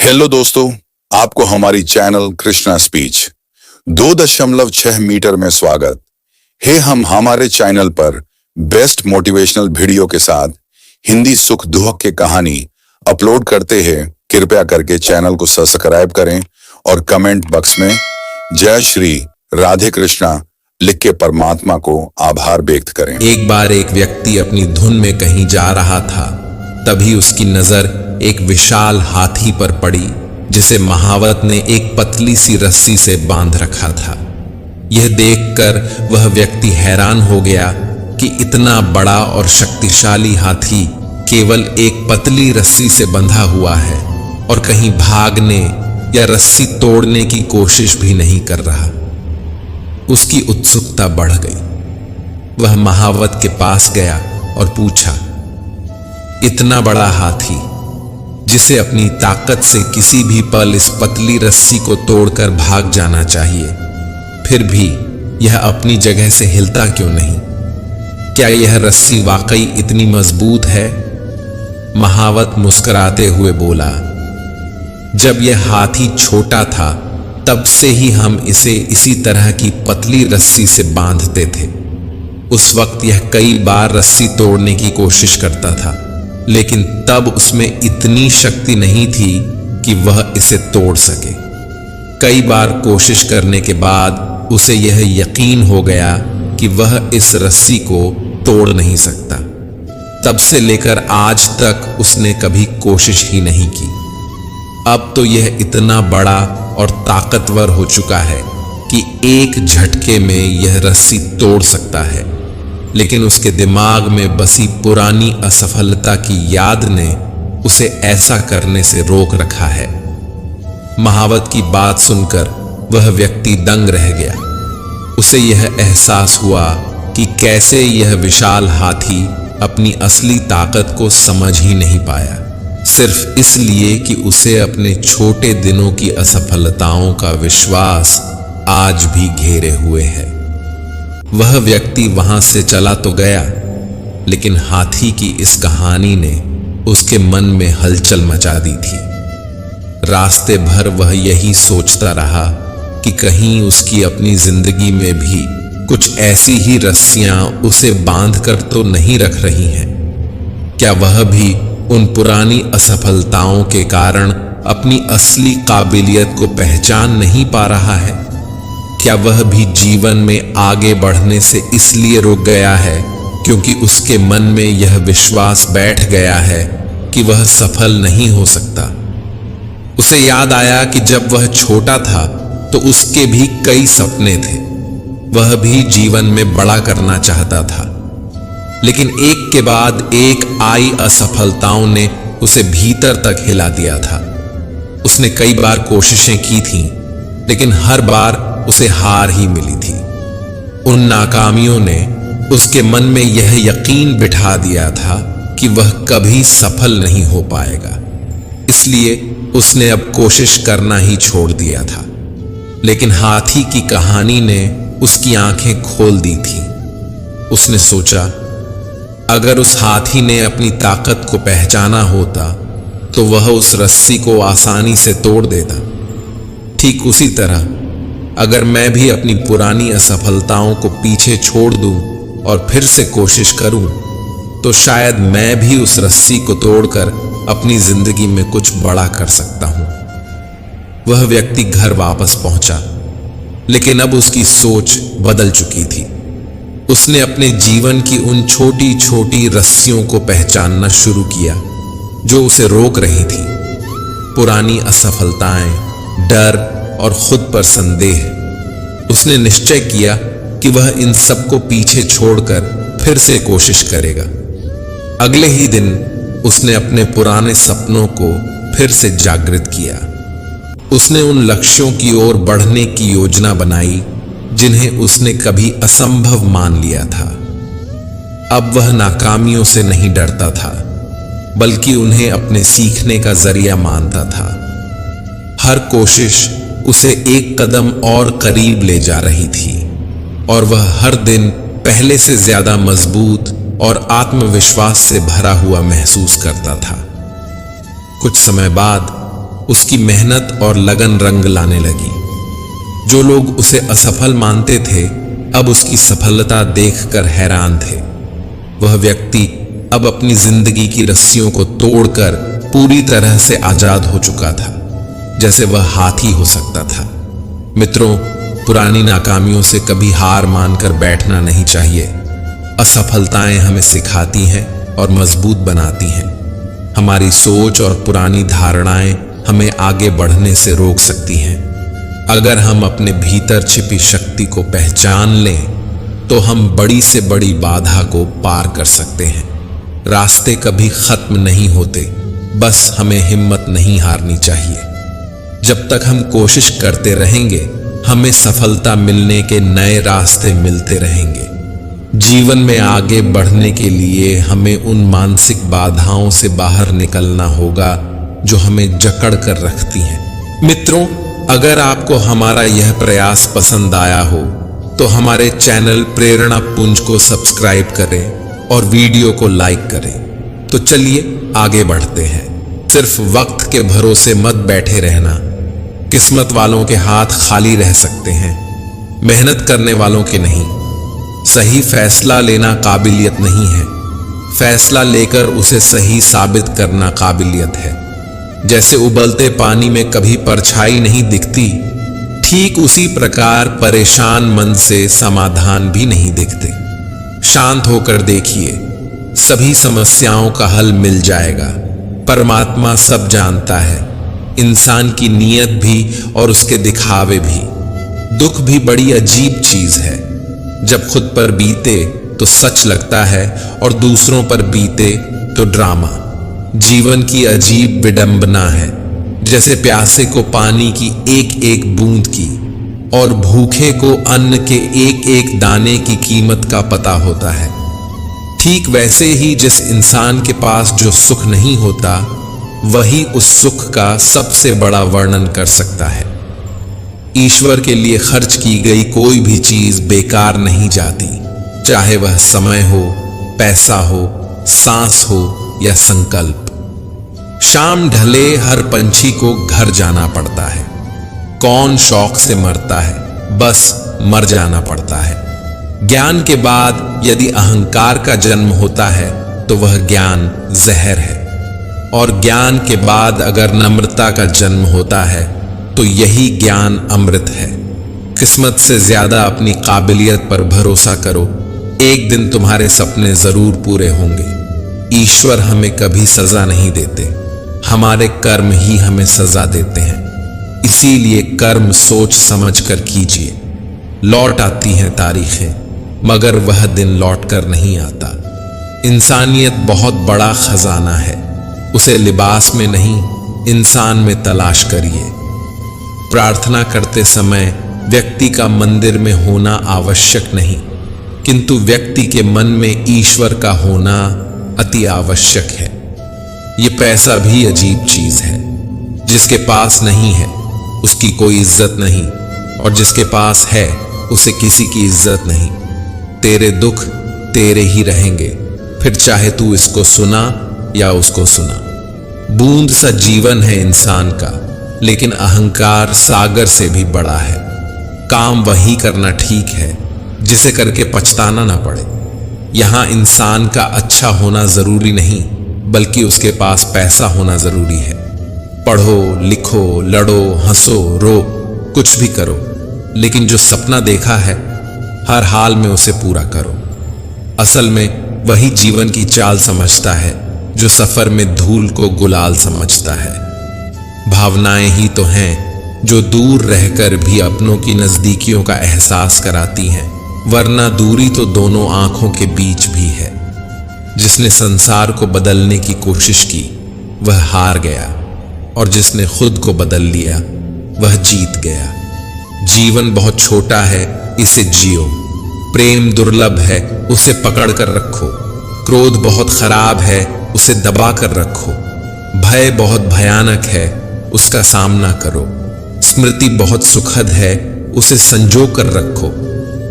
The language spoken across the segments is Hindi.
हेलो दोस्तों, आपको हमारी चैनल कृष्णा स्पीच 2.6 मीटर में स्वागत है। हम हमारे चैनल पर बेस्ट मोटिवेशनल वीडियो के साथ हिंदी सुख दुख के कहानी अपलोड करते हैं। कृपया करके चैनल को सब्सक्राइब करें और कमेंट बॉक्स में जय श्री राधे कृष्णा लिख के परमात्मा को आभार व्यक्त करें। एक बार एक व्यक्ति अपनी धुन में कहीं जा रहा था। तभी उसकी नजर एक विशाल हाथी पर पड़ी, जिसे महावत ने एक पतली सी रस्सी से बांध रखा था। यह देखकर वह व्यक्ति हैरान हो गया कि इतना बड़ा और शक्तिशाली हाथी केवल एक पतली रस्सी से बंधा हुआ है और कहीं भागने या रस्सी तोड़ने की कोशिश भी नहीं कर रहा। उसकी उत्सुकता बढ़ गई। वह महावत के पास गया और पूछा, इतना बड़ा हाथी जिसे अपनी ताकत से किसी भी पल इस पतली रस्सी को तोड़कर भाग जाना चाहिए, फिर भी यह अपनी जगह से हिलता क्यों नहीं? क्या यह रस्सी वाकई इतनी मजबूत है? महावत मुस्कुराते हुए बोला, जब यह हाथी छोटा था तब से ही हम इसे इसी तरह की पतली रस्सी से बांधते थे। उस वक्त यह कई बार रस्सी तोड़ने की कोशिश करता था, लेकिन तब उसमें इतनी शक्ति नहीं थी कि वह इसे तोड़ सके। कई बार कोशिश करने के बाद उसे यह यकीन हो गया कि वह इस रस्सी को तोड़ नहीं सकता। तब से लेकर आज तक उसने कभी कोशिश ही नहीं की। अब तो यह इतना बड़ा और ताकतवर हो चुका है कि एक झटके में यह रस्सी तोड़ सकता है, लेकिन उसके दिमाग में बसी पुरानी असफलता की याद ने उसे ऐसा करने से रोक रखा है। महावत की बात सुनकर वह व्यक्ति दंग रह गया। उसे यह एहसास हुआ कि कैसे यह विशाल हाथी अपनी असली ताकत को समझ ही नहीं पाया, सिर्फ इसलिए कि उसे अपने छोटे दिनों की असफलताओं का विश्वास आज भी घेरे हुए है। वह व्यक्ति वहां से चला तो गया, लेकिन हाथी की इस कहानी ने उसके मन में हलचल मचा दी थी। रास्ते भर वह यही सोचता रहा कि कहीं उसकी अपनी जिंदगी में भी कुछ ऐसी ही रस्सियां उसे बांध कर तो नहीं रख रही हैं। क्या वह भी उन पुरानी असफलताओं के कारण अपनी असली काबिलियत को पहचान नहीं पा रहा है? क्या वह भी जीवन में आगे बढ़ने से इसलिए रुक गया है क्योंकि उसके मन में यह विश्वास बैठ गया है कि वह सफल नहीं हो सकता? उसे याद आया कि जब वह छोटा था तो उसके भी कई सपने थे। वह भी जीवन में बड़ा करना चाहता था, लेकिन एक के बाद एक आई असफलताओं ने उसे भीतर तक हिला दिया था। उसने कई बार कोशिशें की थीं, लेकिन हर बार उसे हार ही मिली थी। उन नाकामियों ने उसके मन में यह यकीन बिठा दिया था कि वह कभी सफल नहीं हो पाएगा। इसलिए उसने अब कोशिश करना ही छोड़ दिया था। लेकिन हाथी की कहानी ने उसकी आंखें खोल दी थी। उसने सोचा, अगर उस हाथी ने अपनी ताकत को पहचाना होता तो वह उस रस्सी को आसानी से तोड़ देता। ठीक उसी तरह अगर मैं भी अपनी पुरानी असफलताओं को पीछे छोड़ दूं और फिर से कोशिश करूं, तो शायद मैं भी उस रस्सी को तोड़कर अपनी जिंदगी में कुछ बड़ा कर सकता हूं। वह व्यक्ति घर वापस पहुंचा, लेकिन अब उसकी सोच बदल चुकी थी। उसने अपने जीवन की उन छोटी छोटी रस्सियों को पहचानना शुरू किया जो उसे रोक रही थी। पुरानी असफलताएं, डर और खुद पर संदेह। उसने निश्चय किया कि वह इन सब को पीछे छोड़कर फिर से कोशिश करेगा। अगले ही दिन उसने अपने पुराने सपनों को फिर से जागृत किया। उसने उन लक्ष्यों की ओर बढ़ने की योजना बनाई जिन्हें उसने कभी असंभव मान लिया था। अब वह नाकामियों से नहीं डरता था, बल्कि उन्हें अपने सीखने का जरिया मानता था। हर कोशिश उसे एक कदम और करीब ले जा रही थी और वह हर दिन पहले से ज्यादा मजबूत और आत्मविश्वास से भरा हुआ महसूस करता था। कुछ समय बाद उसकी मेहनत और लगन रंग लाने लगी। जो लोग उसे असफल मानते थे अब उसकी सफलता देखकर हैरान थे। वह व्यक्ति अब अपनी जिंदगी की रस्सियों को तोड़कर पूरी तरह से आजाद हो चुका था, जैसे वह हाथी हो सकता था। मित्रों, पुरानी नाकामियों से कभी हार मानकर बैठना नहीं चाहिए। असफलताएं हमें सिखाती हैं और मजबूत बनाती हैं। हमारी सोच और पुरानी धारणाएं हमें आगे बढ़ने से रोक सकती हैं। अगर हम अपने भीतर छिपी शक्ति को पहचान लें तो हम बड़ी से बड़ी बाधा को पार कर सकते हैं। रास्ते कभी खत्म नहीं होते, बस हमें हिम्मत नहीं हारनी चाहिए। जब तक हम कोशिश करते रहेंगे हमें सफलता मिलने के नए रास्ते मिलते रहेंगे। जीवन में आगे बढ़ने के लिए हमें उन मानसिक बाधाओं से बाहर निकलना होगा जो हमें जकड़ कर रखती हैं। मित्रों, अगर आपको हमारा यह प्रयास पसंद आया हो तो हमारे चैनल प्रेरणा पुंज को सब्सक्राइब करें और वीडियो को लाइक करें। तो चलिए आगे बढ़ते हैं। सिर्फ वक्त के भरोसे मत बैठे रहना। किस्मत वालों के हाथ खाली रह सकते हैं, मेहनत करने वालों के नहीं। सही फैसला लेना काबिलियत नहीं है, फैसला लेकर उसे सही साबित करना काबिलियत है। जैसे उबलते पानी में कभी परछाई नहीं दिखती, ठीक उसी प्रकार परेशान मन से समाधान भी नहीं दिखते। शांत होकर देखिए, सभी समस्याओं का हल मिल जाएगा। परमात्मा सब जानता है, इंसान की नीयत भी और उसके दिखावे भी। दुख भी बड़ी अजीब चीज है। जब खुद पर बीते तो सच लगता है और दूसरों पर बीते तो ड्रामा। जीवन की अजीब विडंबना है, जैसे प्यासे को पानी की एक एक बूंद की और भूखे को अन्न के एक एक दाने की कीमत का पता होता है। ठीक वैसे ही जिस इंसान के पास जो सुख नहीं होता वही उस सुख का सबसे बड़ा वर्णन कर सकता है। ईश्वर के लिए खर्च की गई कोई भी चीज बेकार नहीं जाती, चाहे वह समय हो, पैसा हो, सांस हो या संकल्प। शाम ढले हर पंछी को घर जाना पड़ता है। कौन शौक से मरता है, बस मर जाना पड़ता है। ज्ञान के बाद यदि अहंकार का जन्म होता है तो वह ज्ञान जहर है, और ज्ञान के बाद अगर नम्रता का जन्म होता है तो यही ज्ञान अमृत है। किस्मत से ज्यादा अपनी काबिलियत पर भरोसा करो, एक दिन तुम्हारे सपने जरूर पूरे होंगे। ईश्वर हमें कभी सजा नहीं देते, हमारे कर्म ही हमें सजा देते हैं। इसीलिए कर्म सोच समझ कर कीजिए। लौट आती हैं तारीखें, मगर वह दिन लौट कर नहीं आता। इंसानियत बहुत बड़ा खजाना है, उसे लिबास में नहीं इंसान में तलाश करिए। प्रार्थना करते समय व्यक्ति का मंदिर में होना आवश्यक नहीं, किंतु व्यक्ति के मन में ईश्वर का होना अति आवश्यक है। ये पैसा भी अजीब चीज है। जिसके पास नहीं है उसकी कोई इज्जत नहीं, और जिसके पास है उसे किसी की इज्जत नहीं। तेरे दुख तेरे ही रहेंगे, फिर चाहे तू इसको सुना या उसको सुना। बूंद सा जीवन है इंसान का, लेकिन अहंकार सागर से भी बड़ा है। काम वही करना ठीक है जिसे करके पछताना ना पड़े। यहां इंसान का अच्छा होना जरूरी नहीं, बल्कि उसके पास पैसा होना जरूरी है। पढ़ो, लिखो, लड़ो, हंसो, रो, कुछ भी करो, लेकिन जो सपना देखा है हर हाल में उसे पूरा करो। असल में वही जीवन की चाल समझता है जो सफर में धूल को गुलाल समझता है। भावनाएं ही तो हैं जो दूर रहकर भी अपनों की नजदीकियों का एहसास कराती हैं, वरना दूरी तो दोनों आंखों के बीच भी है। जिसने संसार को बदलने की कोशिश की वह हार गया, और जिसने खुद को बदल लिया वह जीत गया। जीवन बहुत छोटा है, इसे जियो। प्रेम दुर्लभ है, उसे पकड़ कर रखो। क्रोध बहुत खराब है, उसे दबा कर रखो। भय बहुत भयानक है, उसका सामना करो। स्मृति बहुत सुखद है, उसे संजो कर रखो।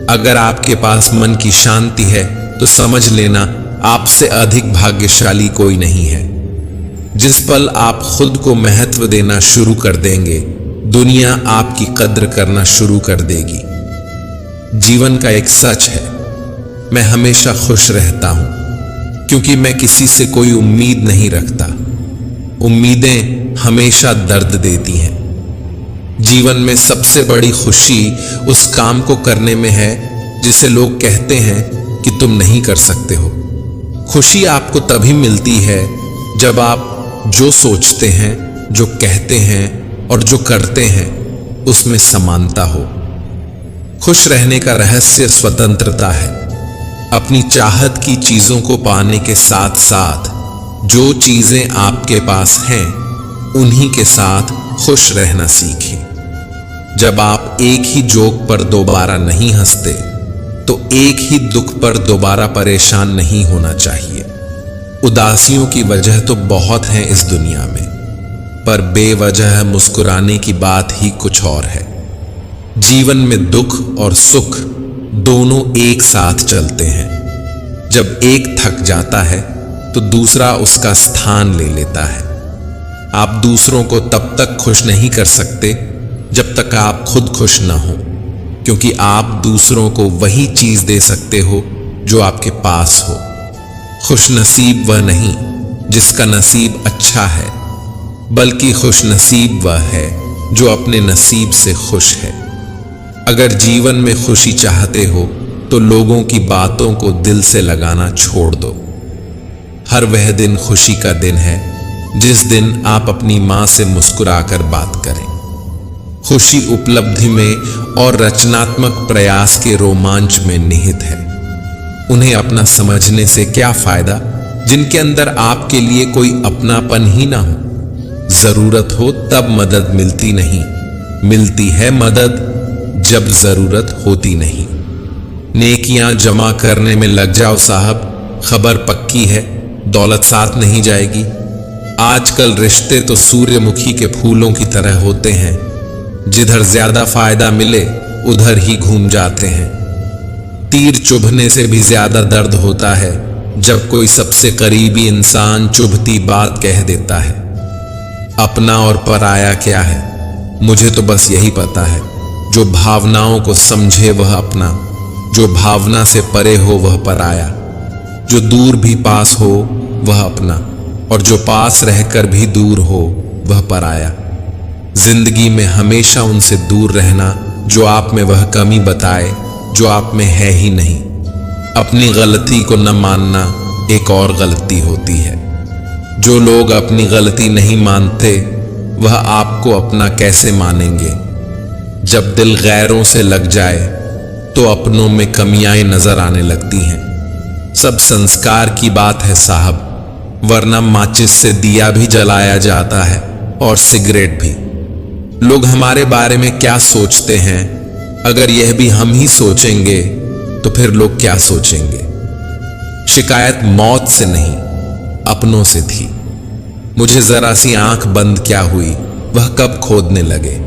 अगर आपके पास मन की शांति है तो समझ लेना आपसे अधिक भाग्यशाली कोई नहीं है। जिस पल आप खुद को महत्व देना शुरू कर देंगे, दुनिया आपकी कद्र करना शुरू कर देगी। जीवन का एक सच है, मैं हमेशा खुश रहता हूं क्योंकि मैं किसी से कोई उम्मीद नहीं रखता। उम्मीदें हमेशा दर्द देती हैं। जीवन में सबसे बड़ी खुशी उस काम को करने में है जिसे लोग कहते हैं कि तुम नहीं कर सकते हो। खुशी आपको तभी मिलती है जब आप जो सोचते हैं, जो कहते हैं और जो करते हैं उसमें समानता हो। खुश रहने का रहस्य स्वतंत्रता है। अपनी चाहत की चीजों को पाने के साथ साथ जो चीजें आपके पास हैं उन्हीं के साथ खुश रहना सीखें। जब आप एक ही जोक पर दोबारा नहीं हंसते तो एक ही दुख पर दोबारा परेशान नहीं होना चाहिए। उदासियों की वजह तो बहुत हैं इस दुनिया में, पर बेवजह मुस्कुराने की बात ही कुछ और है। जीवन में दुख और सुख दोनों एक साथ चलते हैं। जब एक थक जाता है तो दूसरा उसका स्थान ले लेता है। आप दूसरों को तब तक खुश नहीं कर सकते जब तक आप खुद खुश ना हो, क्योंकि आप दूसरों को वही चीज दे सकते हो जो आपके पास हो। खुश नसीब वह नहीं जिसका नसीब अच्छा है, बल्कि खुश नसीब वह है जो अपने नसीब से खुश है। अगर जीवन में खुशी चाहते हो तो लोगों की बातों को दिल से लगाना छोड़ दो। हर वह दिन खुशी का दिन है जिस दिन आप अपनी मां से मुस्कुराकर बात करें। खुशी उपलब्धि में और रचनात्मक प्रयास के रोमांच में निहित है। उन्हें अपना समझने से क्या फायदा जिनके अंदर आपके लिए कोई अपनापन ही ना हो। जरूरत हो तब मदद मिलती नहीं, मिलती है मदद जब जरूरत होती नहीं। नेकियां जमा करने में लग जाओ साहब, खबर पक्की है दौलत साथ नहीं जाएगी। आजकल रिश्ते तो सूर्यमुखी के फूलों की तरह होते हैं, जिधर ज्यादा फायदा मिले उधर ही घूम जाते हैं। तीर चुभने से भी ज्यादा दर्द होता है जब कोई सबसे करीबी इंसान चुभती बात कह देता है। अपना और पराया क्या है, मुझे तो बस यही पता है, जो भावनाओं को समझे वह अपना, जो भावना से परे हो वह पराया, जो दूर भी पास हो वह अपना, और जो पास रहकर भी दूर हो वह पराया। जिंदगी में हमेशा उनसे दूर रहना जो आप में वह कमी बताए जो आप में है ही नहीं। अपनी गलती को न मानना एक और गलती होती है। जो लोग अपनी गलती नहीं मानते वह आपको अपना कैसे मानेंगे। जब दिल गैरों से लग जाए तो अपनों में कमियां नजर आने लगती हैं। सब संस्कार की बात है साहब, वरना माचिस से दिया भी जलाया जाता है और सिगरेट भी। लोग हमारे बारे में क्या सोचते हैं, अगर यह भी हम ही सोचेंगे तो फिर लोग क्या सोचेंगे। शिकायत मौत से नहीं अपनों से थी। मुझे जरा सी आंख बंद क्या हुई वह कब खोदने लगे।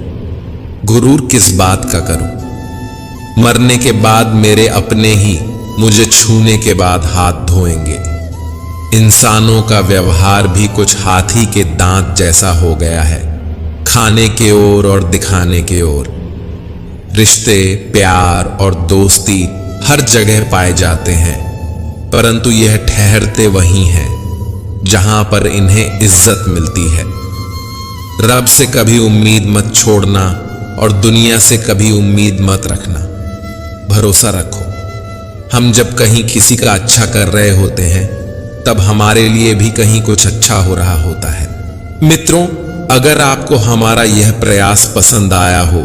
गुरूर किस बात का करूं, मरने के बाद मेरे अपने ही मुझे छूने के बाद हाथ धोएंगे। इंसानों का व्यवहार भी कुछ हाथी के दांत जैसा हो गया है, खाने के ओर और दिखाने के ओर। रिश्ते, प्यार और दोस्ती हर जगह पाए जाते हैं, परंतु यह ठहरते वहीं हैं जहां पर इन्हें इज्जत मिलती है। रब से कभी उम्मीद मत छोड़ना और दुनिया से कभी उम्मीद मत रखना। भरोसा रखो, हम जब कहीं किसी का अच्छा कर रहे होते हैं तब हमारे लिए भी कहीं कुछ अच्छा हो रहा होता है। मित्रों, अगर आपको हमारा यह प्रयास पसंद आया हो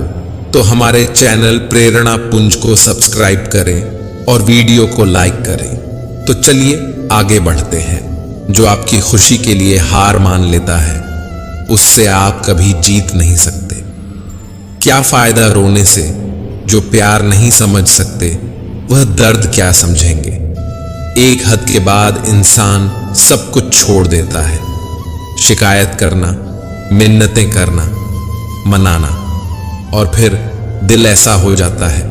तो हमारे चैनल प्रेरणा पुंज को सब्सक्राइब करें और वीडियो को लाइक करें। तो चलिए आगे बढ़ते हैं। जो आपकी खुशी के लिए हार मान लेता है उससे आप कभी जीत नहीं सकते। क्या फायदा रोने से, जो प्यार नहीं समझ सकते वह दर्द क्या समझेंगे। एक हद के बाद इंसान सब कुछ छोड़ देता है। शिकायत करना, मिन्नतें करना, मनाना, और फिर दिल ऐसा हो जाता है,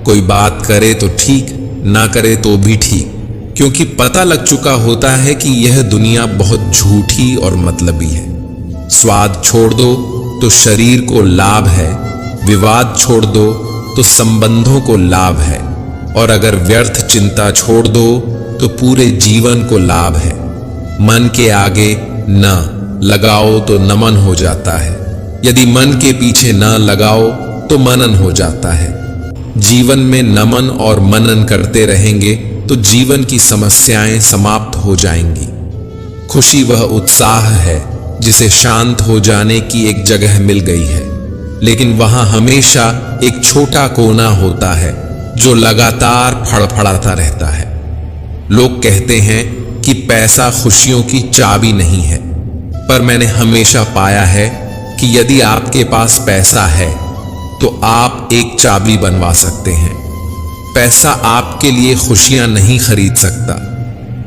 कोई बात करे तो ठीक, ना करे तो भी ठीक, क्योंकि पता लग चुका होता है कि यह दुनिया बहुत झूठी और मतलबी है। स्वाद छोड़ दो तो शरीर को लाभ है, विवाद छोड़ दो तो संबंधों को लाभ है, और अगर व्यर्थ चिंता छोड़ दो तो पूरे जीवन को लाभ है। मन के आगे न लगाओ तो नमन हो जाता है, यदि मन के पीछे न लगाओ तो मनन हो जाता है। जीवन में नमन और मनन करते रहेंगे तो जीवन की समस्याएं समाप्त हो जाएंगी। खुशी वह उत्साह है जिसे शांत हो जाने की एक जगह मिल गई है, लेकिन वहां हमेशा एक छोटा कोना होता है जो लगातार फड़फड़ाता रहता है। लोग कहते हैं कि पैसा खुशियों की चाबी नहीं है, पर मैंने हमेशा पाया है कि यदि आपके पास पैसा है तो आप एक चाबी बनवा सकते हैं। पैसा आपके लिए खुशियां नहीं खरीद सकता,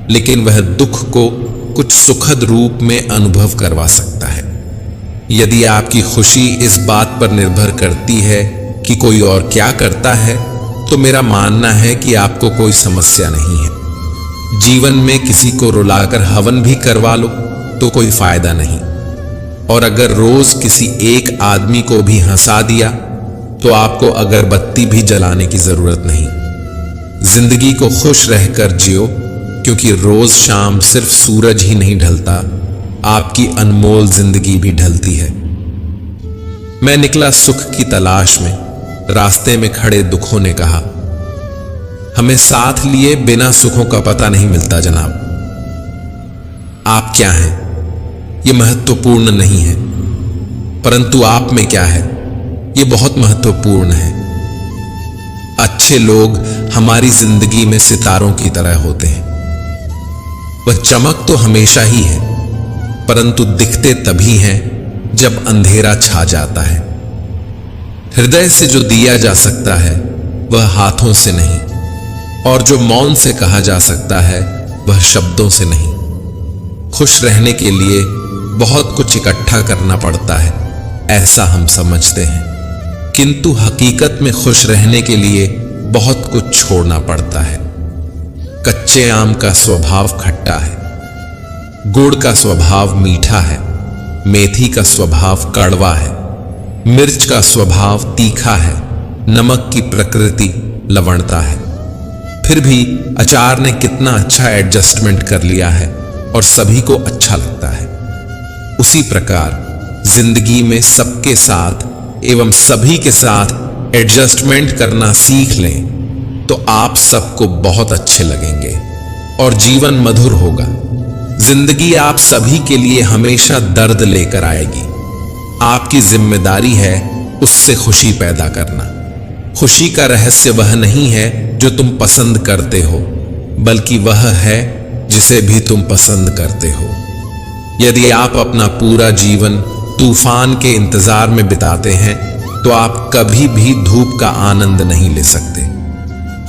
लेकिन वह दुख को कुछ सुखद रूप में अनुभव करवा सकता है। यदि आपकी खुशी इस बात पर निर्भर करती है कि कोई और क्या करता है, तो मेरा मानना है कि आपको कोई समस्या नहीं है। जीवन में किसी को रुलाकर हवन भी करवा लो तो कोई फायदा नहीं, और अगर रोज किसी एक आदमी को भी हंसा दिया तो आपको अगरबत्ती भी जलाने की जरूरत नहीं। जिंदगी को खुश रहकर जियो, क्योंकि रोज शाम सिर्फ सूरज ही नहीं ढलता, आपकी अनमोल जिंदगी भी ढलती है। मैं निकला सुख की तलाश में, रास्ते में खड़े दुखों ने कहा, हमें साथ लिए बिना सुखों का पता नहीं मिलता जनाब। आप क्या हैं यह महत्वपूर्ण नहीं है, परंतु आप में क्या है यह बहुत महत्वपूर्ण है। अच्छे लोग हमारी जिंदगी में सितारों की तरह होते हैं। वह चमक तो हमेशा ही है, परंतु दिखते तभी हैं जब अंधेरा छा जाता है। हृदय से जो दिया जा सकता है वह हाथों से नहीं, और जो मौन से कहा जा सकता है वह शब्दों से नहीं। खुश रहने के लिए बहुत कुछ इकट्ठा करना पड़ता है, ऐसा हम समझते हैं, किंतु हकीकत में खुश रहने के लिए बहुत कुछ छोड़ना पड़ता है। कच्चे आम का स्वभाव खट्टा है, गुड़ का स्वभाव मीठा है, मेथी का स्वभाव कड़वा है, मिर्च का स्वभाव तीखा है, नमक की प्रकृति लवणता है। फिर भी अचार ने कितना अच्छा एडजस्टमेंट कर लिया है और सभी को अच्छा लगता है। उसी प्रकार जिंदगी में सबके साथ एवं सभी के साथ एडजस्टमेंट करना सीख लें तो आप सबको बहुत अच्छे लगेंगे और जीवन मधुर होगा। जिंदगी आप सभी के लिए हमेशा दर्द लेकर आएगी। आपकी जिम्मेदारी है उससे खुशी पैदा करना। खुशी का रहस्य वह नहीं है जो तुम पसंद करते हो, बल्कि वह है जिसे भी तुम पसंद करते हो। यदि आप अपना पूरा जीवन तूफान के इंतजार में बिताते हैं तो आप कभी भी धूप का आनंद नहीं ले सकते।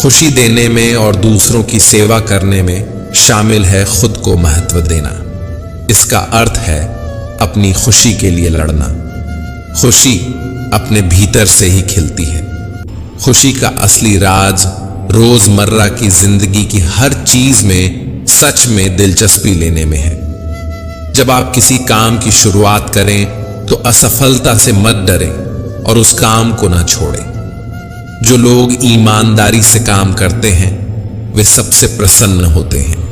खुशी देने में और दूसरों की सेवा करने में शामिल है खुद को महत्व देना। इसका अर्थ है अपनी खुशी के लिए लड़ना। खुशी अपने भीतर से ही खिलती है। खुशी का असली राज रोजमर्रा की जिंदगी की हर चीज में सच में दिलचस्पी लेने में है। जब आप किसी काम की शुरुआत करें तो असफलता से मत डरें और उस काम को ना छोड़ें। जो लोग ईमानदारी से काम करते हैं वे सबसे प्रसन्न होते हैं।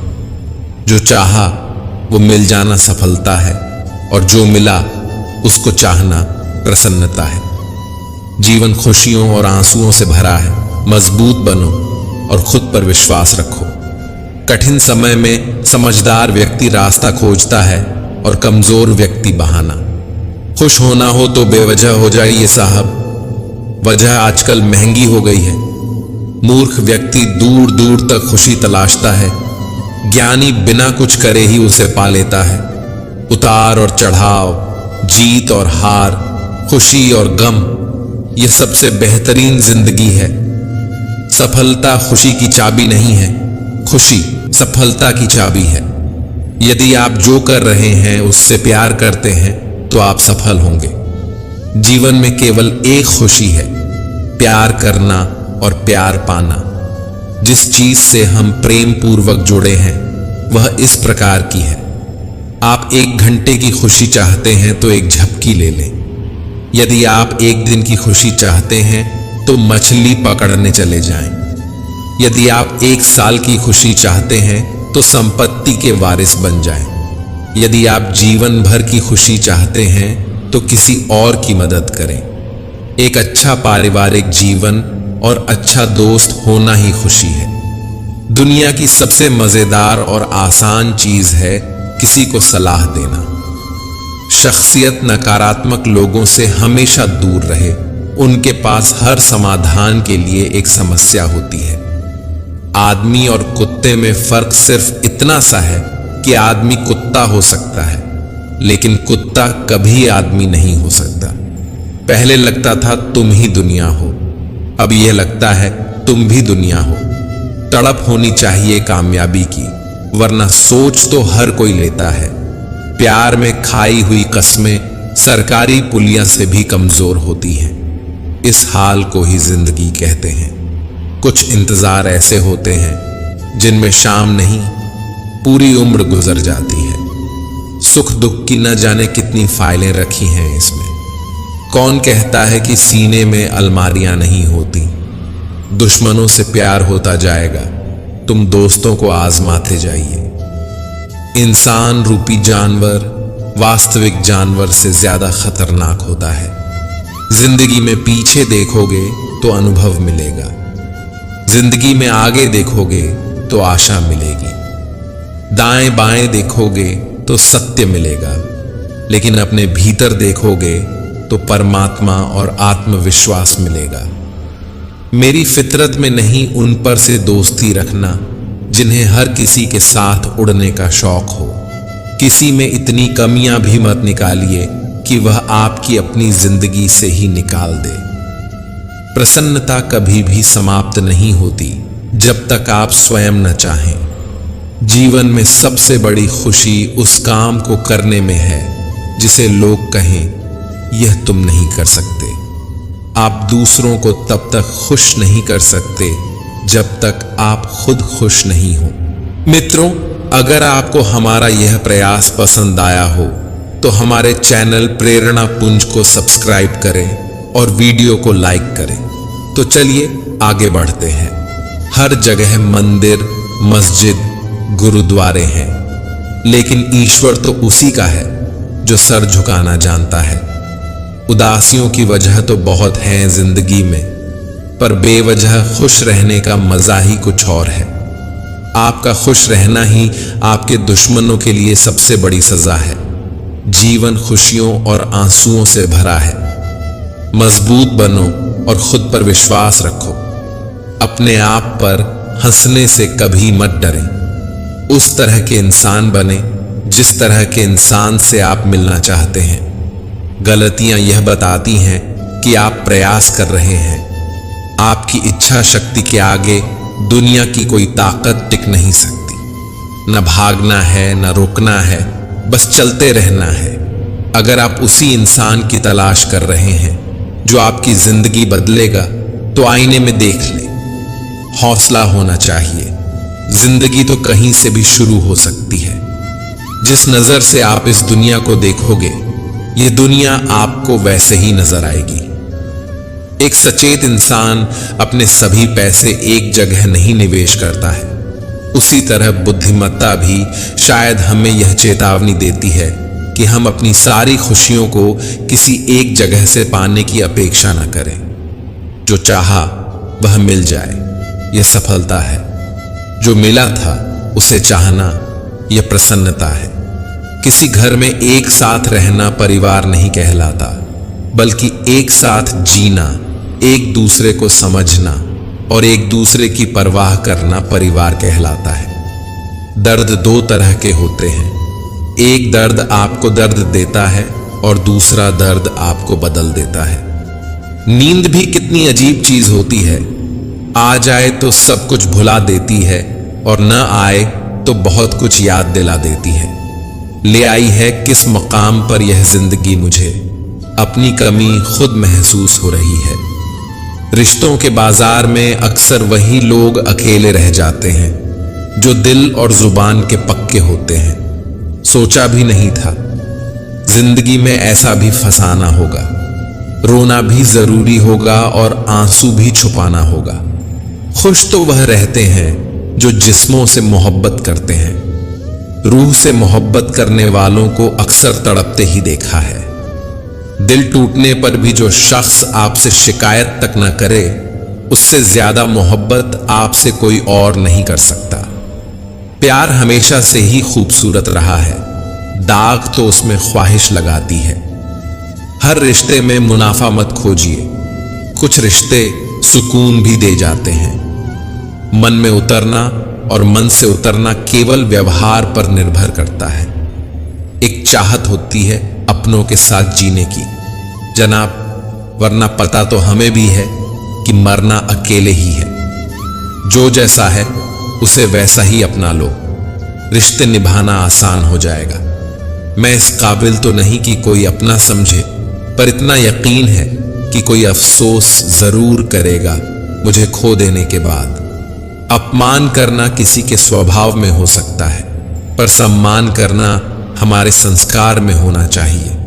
जो चाहा वो मिल जाना सफलता है, और जो मिला उसको चाहना प्रसन्नता है। जीवन खुशियों और आंसुओं से भरा है। मजबूत बनो और खुद पर विश्वास रखो। कठिन समय में समझदार व्यक्ति रास्ता खोजता है और कमजोर व्यक्ति बहाना। खुश होना हो तो बेवजह हो जाइए साहब, वजह आजकल महंगी हो गई है। मूर्ख व्यक्ति दूर दूर तक खुशी तलाशता है, ज्ञानी बिना कुछ करे ही उसे पा लेता है। उतार और चढ़ाव, जीत और हार, खुशी और गम, यह सबसे बेहतरीन जिंदगी है। सफलता खुशी की चाबी नहीं है, खुशी सफलता की चाबी है। यदि आप जो कर रहे हैं उससे प्यार करते हैं तो आप सफल होंगे। जीवन में केवल एक खुशी है, प्यार करना और प्यार पाना। जिस चीज से हम प्रेम पूर्वक जुड़े हैं वह इस प्रकार की है। आप 1 घंटे की खुशी चाहते हैं तो एक झपकी ले लें। यदि आप 1 दिन की खुशी चाहते हैं तो मछली पकड़ने चले जाएं। यदि आप 1 साल की खुशी चाहते हैं तो संपत्ति के वारिस बन जाएं। यदि आप जीवन भर की खुशी चाहते हैं तो किसी और की मदद करें। एक अच्छा पारिवारिक जीवन और अच्छा दोस्त होना ही खुशी है। दुनिया की सबसे मजेदार और आसान चीज है किसी को सलाह देना। शख्सियत नकारात्मक लोगों से हमेशा दूर रहे। उनके पास हर समाधान के लिए एक समस्या होती है। आदमी और कुत्ते में फर्क सिर्फ इतना सा है कि आदमी कुत्ता हो सकता है लेकिन कुत्ता कभी आदमी नहीं हो सकता। पहले लगता था तुम ही दुनिया हो, अब यह लगता है तुम भी दुनिया हो। तड़प होनी चाहिए कामयाबी की, वरना सोच तो हर कोई लेता है। प्यार में खाई हुई कस्में सरकारी पुलिया से भी कमजोर होती हैं। इस हाल को ही जिंदगी कहते हैं। कुछ इंतजार ऐसे होते हैं जिनमें शाम नहीं पूरी उम्र गुजर जाती है। सुख दुख की न जाने कितनी फाइलें रखी हैं इसमें। कौन कहता है कि सीने में अलमारियां नहीं होती। दुश्मनों से प्यार होता जाएगा, तुम दोस्तों को आजमाते जाइए। इंसान रूपी जानवर वास्तविक जानवर से ज्यादा खतरनाक होता है। जिंदगी में पीछे देखोगे तो अनुभव मिलेगा, जिंदगी में आगे देखोगे तो आशा मिलेगी। दाएं बाएं देखोगे तो सत्य मिलेगा, लेकिन अपने भीतर देखोगे तो परमात्मा और आत्मविश्वास मिलेगा। मेरी फितरत में नहीं उन पर से दोस्ती रखना जिन्हें हर किसी के साथ उड़ने का शौक हो। किसी में इतनी कमियां भी मत निकालिए कि वह आपकी अपनी जिंदगी से ही निकाल दे। प्रसन्नता कभी भी समाप्त नहीं होती जब तक आप स्वयं न चाहें। जीवन में सबसे बड़ी खुशी उस काम को करने में है जिसे लोग कहें यह तुम नहीं कर सकते। आप दूसरों को तब तक खुश नहीं कर सकते जब तक आप खुद खुश नहीं हो। मित्रों, अगर आपको हमारा यह प्रयास पसंद आया हो तो हमारे चैनल प्रेरणा पुंज को सब्सक्राइब करें और वीडियो को लाइक करें। तो चलिए आगे बढ़ते हैं। हर जगह मंदिर, मस्जिद, गुरुद्वारे हैं, लेकिन ईश्वर तो उसी का है जो सर झुकाना जानता है। उदासियों की वजह तो बहुत है जिंदगी में, पर बेवजह खुश रहने का मजा ही कुछ और है। आपका खुश रहना ही आपके दुश्मनों के लिए सबसे बड़ी सजा है। जीवन खुशियों और आंसुओं से भरा है। मजबूत बनो और खुद पर विश्वास रखो। अपने आप पर हंसने से कभी मत डरें। उस तरह के इंसान बने जिस तरह के इंसान से आप मिलना चाहते हैं। गलतियां यह बताती हैं कि आप प्रयास कर रहे हैं। आपकी इच्छा शक्ति के आगे दुनिया की कोई ताकत टिक नहीं सकती। न भागना है, न रुकना है, बस चलते रहना है। अगर आप उसी इंसान की तलाश कर रहे हैं जो आपकी जिंदगी बदलेगा, तो आईने में देख लें। हौसला होना चाहिए। जिंदगी तो कहीं से भी शुरू हो सकती है। जिस नजर से आप इस दुनिया को देखोगे, ये दुनिया आपको वैसे ही नजर आएगी। एक सचेत इंसान अपने सभी पैसे एक जगह नहीं निवेश करता है। उसी तरह बुद्धिमत्ता भी शायद हमें यह चेतावनी देती है कि हम अपनी सारी खुशियों को किसी एक जगह से पाने की अपेक्षा न करें। जो चाहा वह मिल जाए, यह सफलता है। जो मिला था उसे चाहना, यह प्रसन्नता है। किसी घर में एक साथ रहना परिवार नहीं कहलाता, बल्कि एक साथ जीना, एक दूसरे को समझना और एक दूसरे की परवाह करना परिवार कहलाता है। दर्द 2 तरह के होते हैं। एक दर्द आपको दर्द देता है और दूसरा दर्द आपको बदल देता है। नींद भी कितनी अजीब चीज होती है। आ जाए तो सब कुछ भुला देती है और न आए तो बहुत कुछ याद दिला देती है। ले आई है किस मकाम पर यह जिंदगी मुझे, अपनी कमी खुद महसूस हो रही है। रिश्तों के बाजार में अक्सर वही लोग अकेले रह जाते हैं जो दिल और जुबान के पक्के होते हैं। सोचा भी नहीं था जिंदगी में ऐसा भी फसाना होगा, रोना भी जरूरी होगा और आंसू भी छुपाना होगा। खुश तो वह रहते हैं जो जिस्मों से मोहब्बत करते हैं, रूह से मोहब्बत करने वालों को अक्सर तड़पते ही देखा है। दिल टूटने पर भी जो शख्स आपसे शिकायत तक न करे, उससे ज्यादा मोहब्बत आपसे कोई और नहीं कर सकता। प्यार हमेशा से ही खूबसूरत रहा है, दाग तो उसमें ख्वाहिश लगाती है। हर रिश्ते में मुनाफा मत खोजिए, कुछ रिश्ते सुकून भी दे जाते हैं। मन में उतरना और मन से उतरना केवल व्यवहार पर निर्भर करता है। एक चाहत होती है अपनों के साथ जीने की जनाब, वरना पता तो हमें भी है कि मरना अकेले ही है। जो जैसा है उसे वैसा ही अपना लो, रिश्ते निभाना आसान हो जाएगा। मैं इस काबिल तो नहीं कि कोई अपना समझे, पर इतना यकीन है कि कोई अफसोस जरूर करेगा मुझे खो देने के बाद। अपमान करना किसी के स्वभाव में हो सकता है, पर सम्मान करना हमारे संस्कार में होना चाहिए।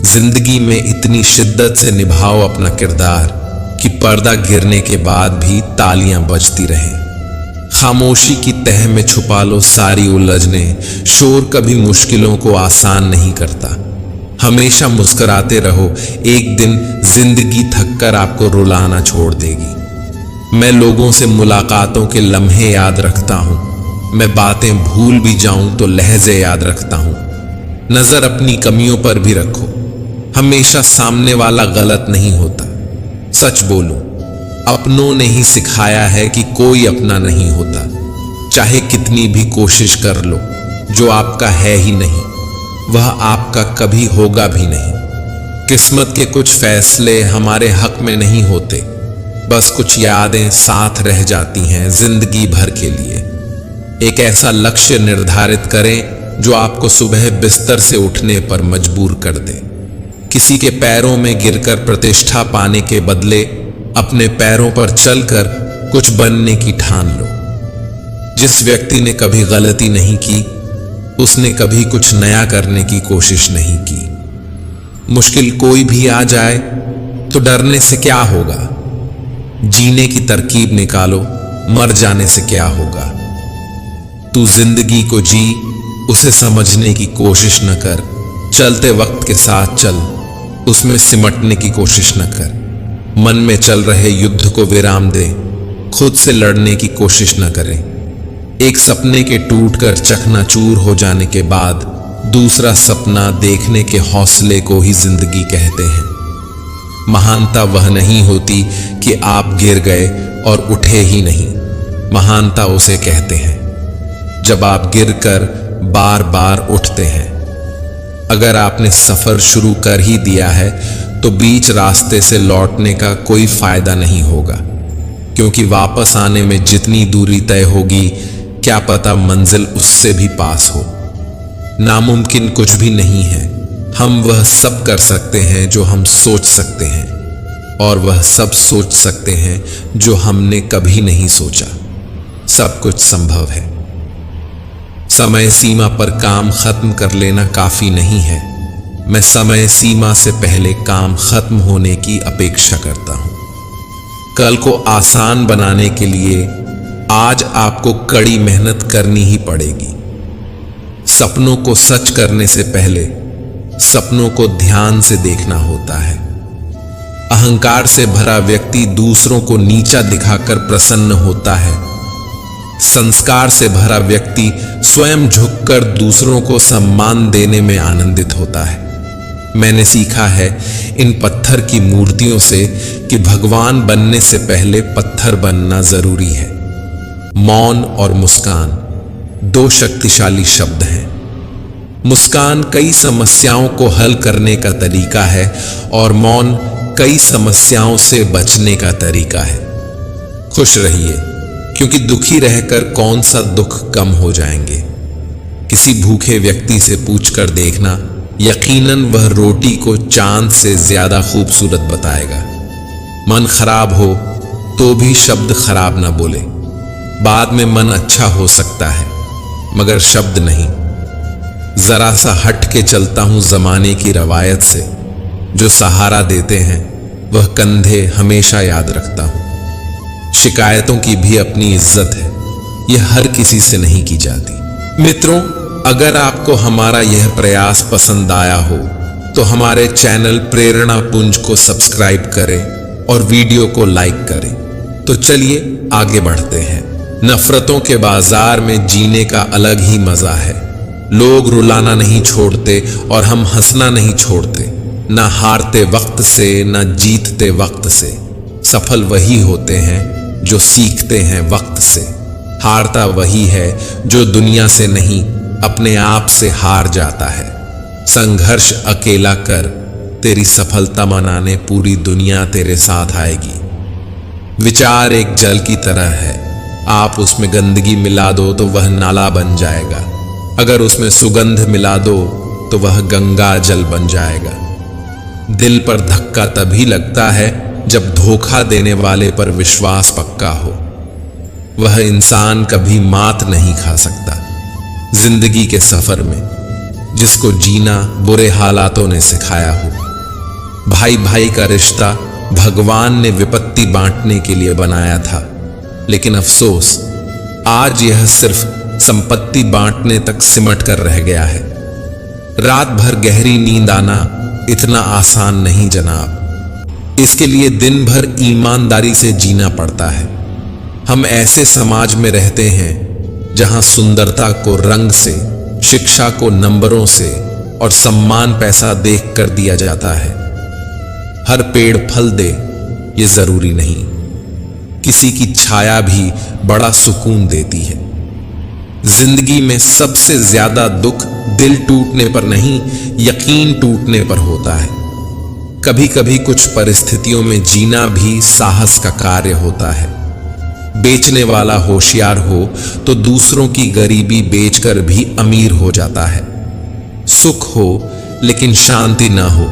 जिंदगी में इतनी शिद्दत से निभाओ अपना किरदार कि पर्दा गिरने के बाद भी तालियां बजती रहें। खामोशी की तह में छुपा लो सारी उलझने, शोर कभी मुश्किलों को आसान नहीं करता। हमेशा मुस्कुराते रहो, एक दिन जिंदगी थककर आपको रुलाना छोड़ देगी। मैं लोगों से मुलाकातों के लम्हे याद रखता हूं, मैं बातें भूल भी जाऊं तो लहजे याद रखता हूं। नजर अपनी कमियों पर भी रखो, हमेशा सामने वाला गलत नहीं होता। सच बोलूं, अपनों ने ही सिखाया है कि कोई अपना नहीं होता। चाहे कितनी भी कोशिश कर लो, जो आपका है ही नहीं वह आपका कभी होगा भी नहीं। किस्मत के कुछ फैसले हमारे हक में नहीं होते, बस कुछ यादें साथ रह जाती हैं जिंदगी भर के लिए। एक ऐसा लक्ष्य निर्धारित करें जो आपको सुबह बिस्तर से उठने पर मजबूर कर दे। किसी के पैरों में गिरकर प्रतिष्ठा पाने के बदले अपने पैरों पर चलकर कुछ बनने की ठान लो। जिस व्यक्ति ने कभी गलती नहीं की, उसने कभी कुछ नया करने की कोशिश नहीं की। मुश्किल कोई भी आ जाए तो डरने से क्या होगा, जीने की तरकीब निकालो, मर जाने से क्या होगा। तू जिंदगी को जी, उसे समझने की कोशिश न कर। चलते वक्त के साथ चल, उसमें सिमटने की कोशिश न कर। मन में चल रहे युद्ध को विराम दे, खुद से लड़ने की कोशिश न करें। एक सपने के टूटकर चकनाचूर हो जाने के बाद दूसरा सपना देखने के हौसले को ही जिंदगी कहते हैं। महानता वह नहीं होती कि आप गिर गए और उठे ही नहीं, महानता उसे कहते हैं जब आप गिरकर बार बार उठते हैं। अगर आपने सफर शुरू कर ही दिया है तो बीच रास्ते से लौटने का कोई फायदा नहीं होगा, क्योंकि वापस आने में जितनी दूरी तय होगी क्या पता मंजिल उससे भी पास हो। नामुमकिन कुछ भी नहीं है, हम वह सब कर सकते हैं जो हम सोच सकते हैं, और वह सब सोच सकते हैं जो हमने कभी नहीं सोचा। सब कुछ संभव है। समय सीमा पर काम खत्म कर लेना काफी नहीं है। मैं समय सीमा से पहले काम खत्म होने की अपेक्षा करता हूं। कल को आसान बनाने के लिए आज आपको कड़ी मेहनत करनी ही पड़ेगी। सपनों को सच करने से पहले सपनों को ध्यान से देखना होता है। अहंकार से भरा व्यक्ति दूसरों को नीचा दिखाकर प्रसन्न होता है। संस्कार से भरा व्यक्ति स्वयं झुककर दूसरों को सम्मान देने में आनंदित होता है। मैंने सीखा है इन पत्थर की मूर्तियों से कि भगवान बनने से पहले पत्थर बनना जरूरी है। मौन और मुस्कान दो शक्तिशाली शब्द हैं। मुस्कान कई समस्याओं को हल करने का तरीका है और मौन कई समस्याओं से बचने का तरीका है। खुश रहिए, क्योंकि दुखी रहकर कौन सा दुख कम हो जाएंगे। किसी भूखे व्यक्ति से पूछकर देखना, यकीनन वह रोटी को चांद से ज्यादा खूबसूरत बताएगा। मन खराब हो तो भी शब्द खराब ना बोले। बाद में मन अच्छा हो सकता है मगर शब्द नहीं। जरा सा हट के चलता हूं जमाने की रवायत से, जो सहारा देते हैं वह कंधे हमेशा याद रखता हूं। शिकायतों की भी अपनी इज्जत है, यह हर किसी से नहीं की जाती। मित्रों, अगर आपको हमारा यह प्रयास पसंद आया हो तो हमारे चैनल प्रेरणा पुंज को सब्सक्राइब करें और वीडियो को लाइक करें। तो चलिए आगे बढ़ते हैं। नफरतों के बाजार में जीने का अलग ही मजा है। लोग रुलाना नहीं छोड़ते और हम हंसना नहीं छोड़ते। ना हारते वक्त से ना जीतते वक्त से। सफल वही होते हैं जो सीखते हैं वक्त से। हारता वही है जो दुनिया से नहीं अपने आप से हार जाता है। संघर्ष अकेला कर, तेरी सफलता मनाने पूरी दुनिया तेरे साथ आएगी। विचार एक जल की तरह है, आप उसमें गंदगी मिला दो तो वह नाला बन जाएगा। अगर उसमें सुगंध मिला दो तो वह गंगा जल बन जाएगा। दिल पर धक्का तभी लगता है जब धोखा देने वाले पर विश्वास पक्का हो। वह इंसान कभी मात नहीं खा सकता जिंदगी के सफर में जिसको जीना बुरे हालातों ने सिखाया हो। भाई भाई का रिश्ता भगवान ने विपत्ति बांटने के लिए बनाया था, लेकिन अफसोस आज यह सिर्फ संपत्ति बांटने तक सिमट कर रह गया है। रात भर गहरी नींद आना इतना आसान नहीं जनाब। इसके लिए दिन भर ईमानदारी से जीना पड़ता है। हम ऐसे समाज में रहते हैं जहां सुंदरता को रंग से, शिक्षा को नंबरों से और सम्मान पैसा देख कर दिया जाता है। हर पेड़ फल दे ये जरूरी नहीं, किसी की छाया भी बड़ा सुकून देती है। जिंदगी में सबसे ज्यादा दुख दिल टूटने पर नहीं, यकीन टूटने पर होता है। कभी कभी कुछ परिस्थितियों में जीना भी साहस का कार्य होता है। बेचने वाला होशियार हो तो दूसरों की गरीबी बेचकर भी अमीर हो जाता है। सुख हो लेकिन शांति ना हो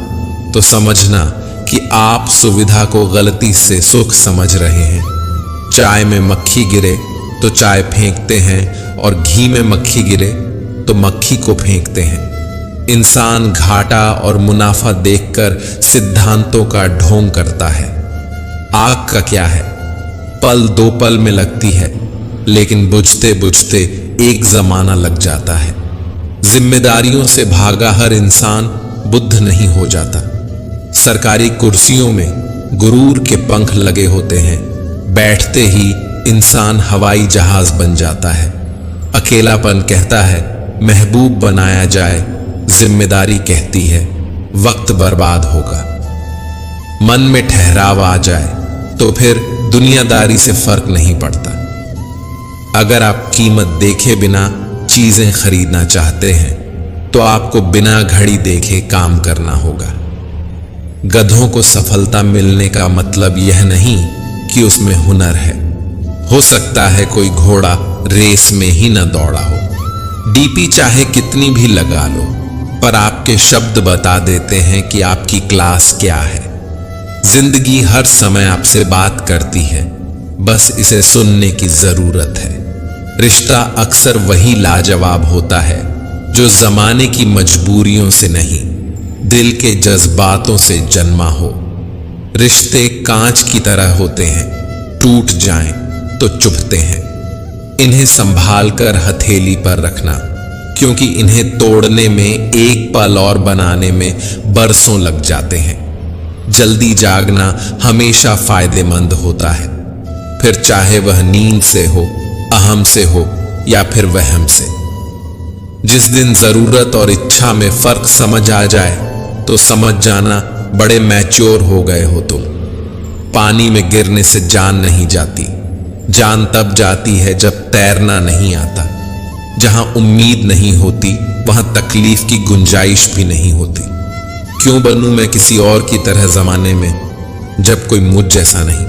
तो समझना कि आप सुविधा को गलती से सुख समझ रहे हैं। चाय में मक्खी गिरे तो चाय फेंकते हैं और घी में मक्खी गिरे तो मक्खी को फेंकते हैं। इंसान घाटा और मुनाफा देखकर सिद्धांतों का ढोंग करता है। आग का क्या है, पल दो पल में लगती है, लेकिन बुझते बुझते एक जमाना लग जाता है। जिम्मेदारियों से भागा हर इंसान बुद्ध नहीं हो जाता। सरकारी कुर्सियों में गुरूर के पंख लगे होते हैं, बैठते ही इंसान हवाई जहाज बन जाता है। अकेलापन कहता है महबूब बनाया जाए, जिम्मेदारी कहती है वक्त बर्बाद होगा। मन में ठहराव आ जाए तो फिर दुनियादारी से फर्क नहीं पड़ता। अगर आप कीमत देखे बिना चीजें खरीदना चाहते हैं तो आपको बिना घड़ी देखे काम करना होगा। गधों को सफलता मिलने का मतलब यह नहीं कि उसमें हुनर है। हो सकता है कोई घोड़ा रेस में ही न दौड़ा हो। डीपी चाहे कितनी भी लगा लो, पर आपके शब्द बता देते हैं कि आपकी क्लास क्या है। जिंदगी हर समय आपसे बात करती है, बस इसे सुनने की जरूरत है। रिश्ता अक्सर वही लाजवाब होता है जो जमाने की मजबूरियों से नहीं, दिल के जज्बातों से जन्मा हो। रिश्ते कांच की तरह होते हैं, टूट जाएं तो चुभते हैं। इन्हें संभाल कर हथेली पर रखना, क्योंकि इन्हें तोड़ने में एक पल और बनाने में बरसों लग जाते हैं। जल्दी जागना हमेशा फायदेमंद होता है, फिर चाहे वह नींद से हो, अहम से हो या फिर वहम से। जिस दिन जरूरत और इच्छा में फर्क समझ आ जाए तो समझ जाना बड़े मैच्योर हो गए हो तुम। पानी में गिरने से जान नहीं जाती, जान तब जाती है जब तैरना नहीं आता। जहां उम्मीद नहीं होती वहां तकलीफ की गुंजाइश भी नहीं होती। क्यों बनूं मैं किसी और की तरह जमाने में जब कोई मुझ जैसा नहीं।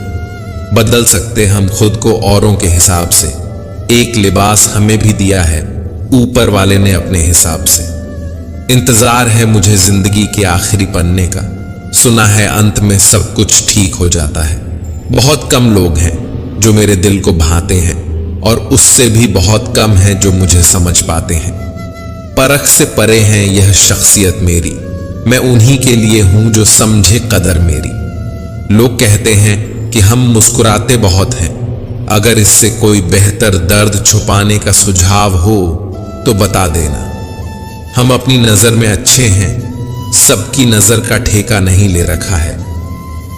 बदल सकते हम खुद को औरों के हिसाब से। एक लिबास हमें भी दिया है ऊपर वाले ने अपने हिसाब से। इंतजार है मुझे जिंदगी के आखिरी पन्ने का, सुना है अंत में सब कुछ ठीक हो जाता है। बहुत कम लोग हैं जो मेरे दिल को भाते हैं और उससे भी बहुत कम हैं जो मुझे समझ पाते हैं। परख से परे हैं यह शख्सियत मेरी, मैं उन्हीं के लिए हूं जो समझे कदर मेरी। लोग कहते हैं कि हम मुस्कुराते बहुत हैं, अगर इससे कोई बेहतर दर्द छुपाने का सुझाव हो तो बता देना। हम अपनी नजर में अच्छे हैं, सबकी नजर का ठेका नहीं ले रखा है।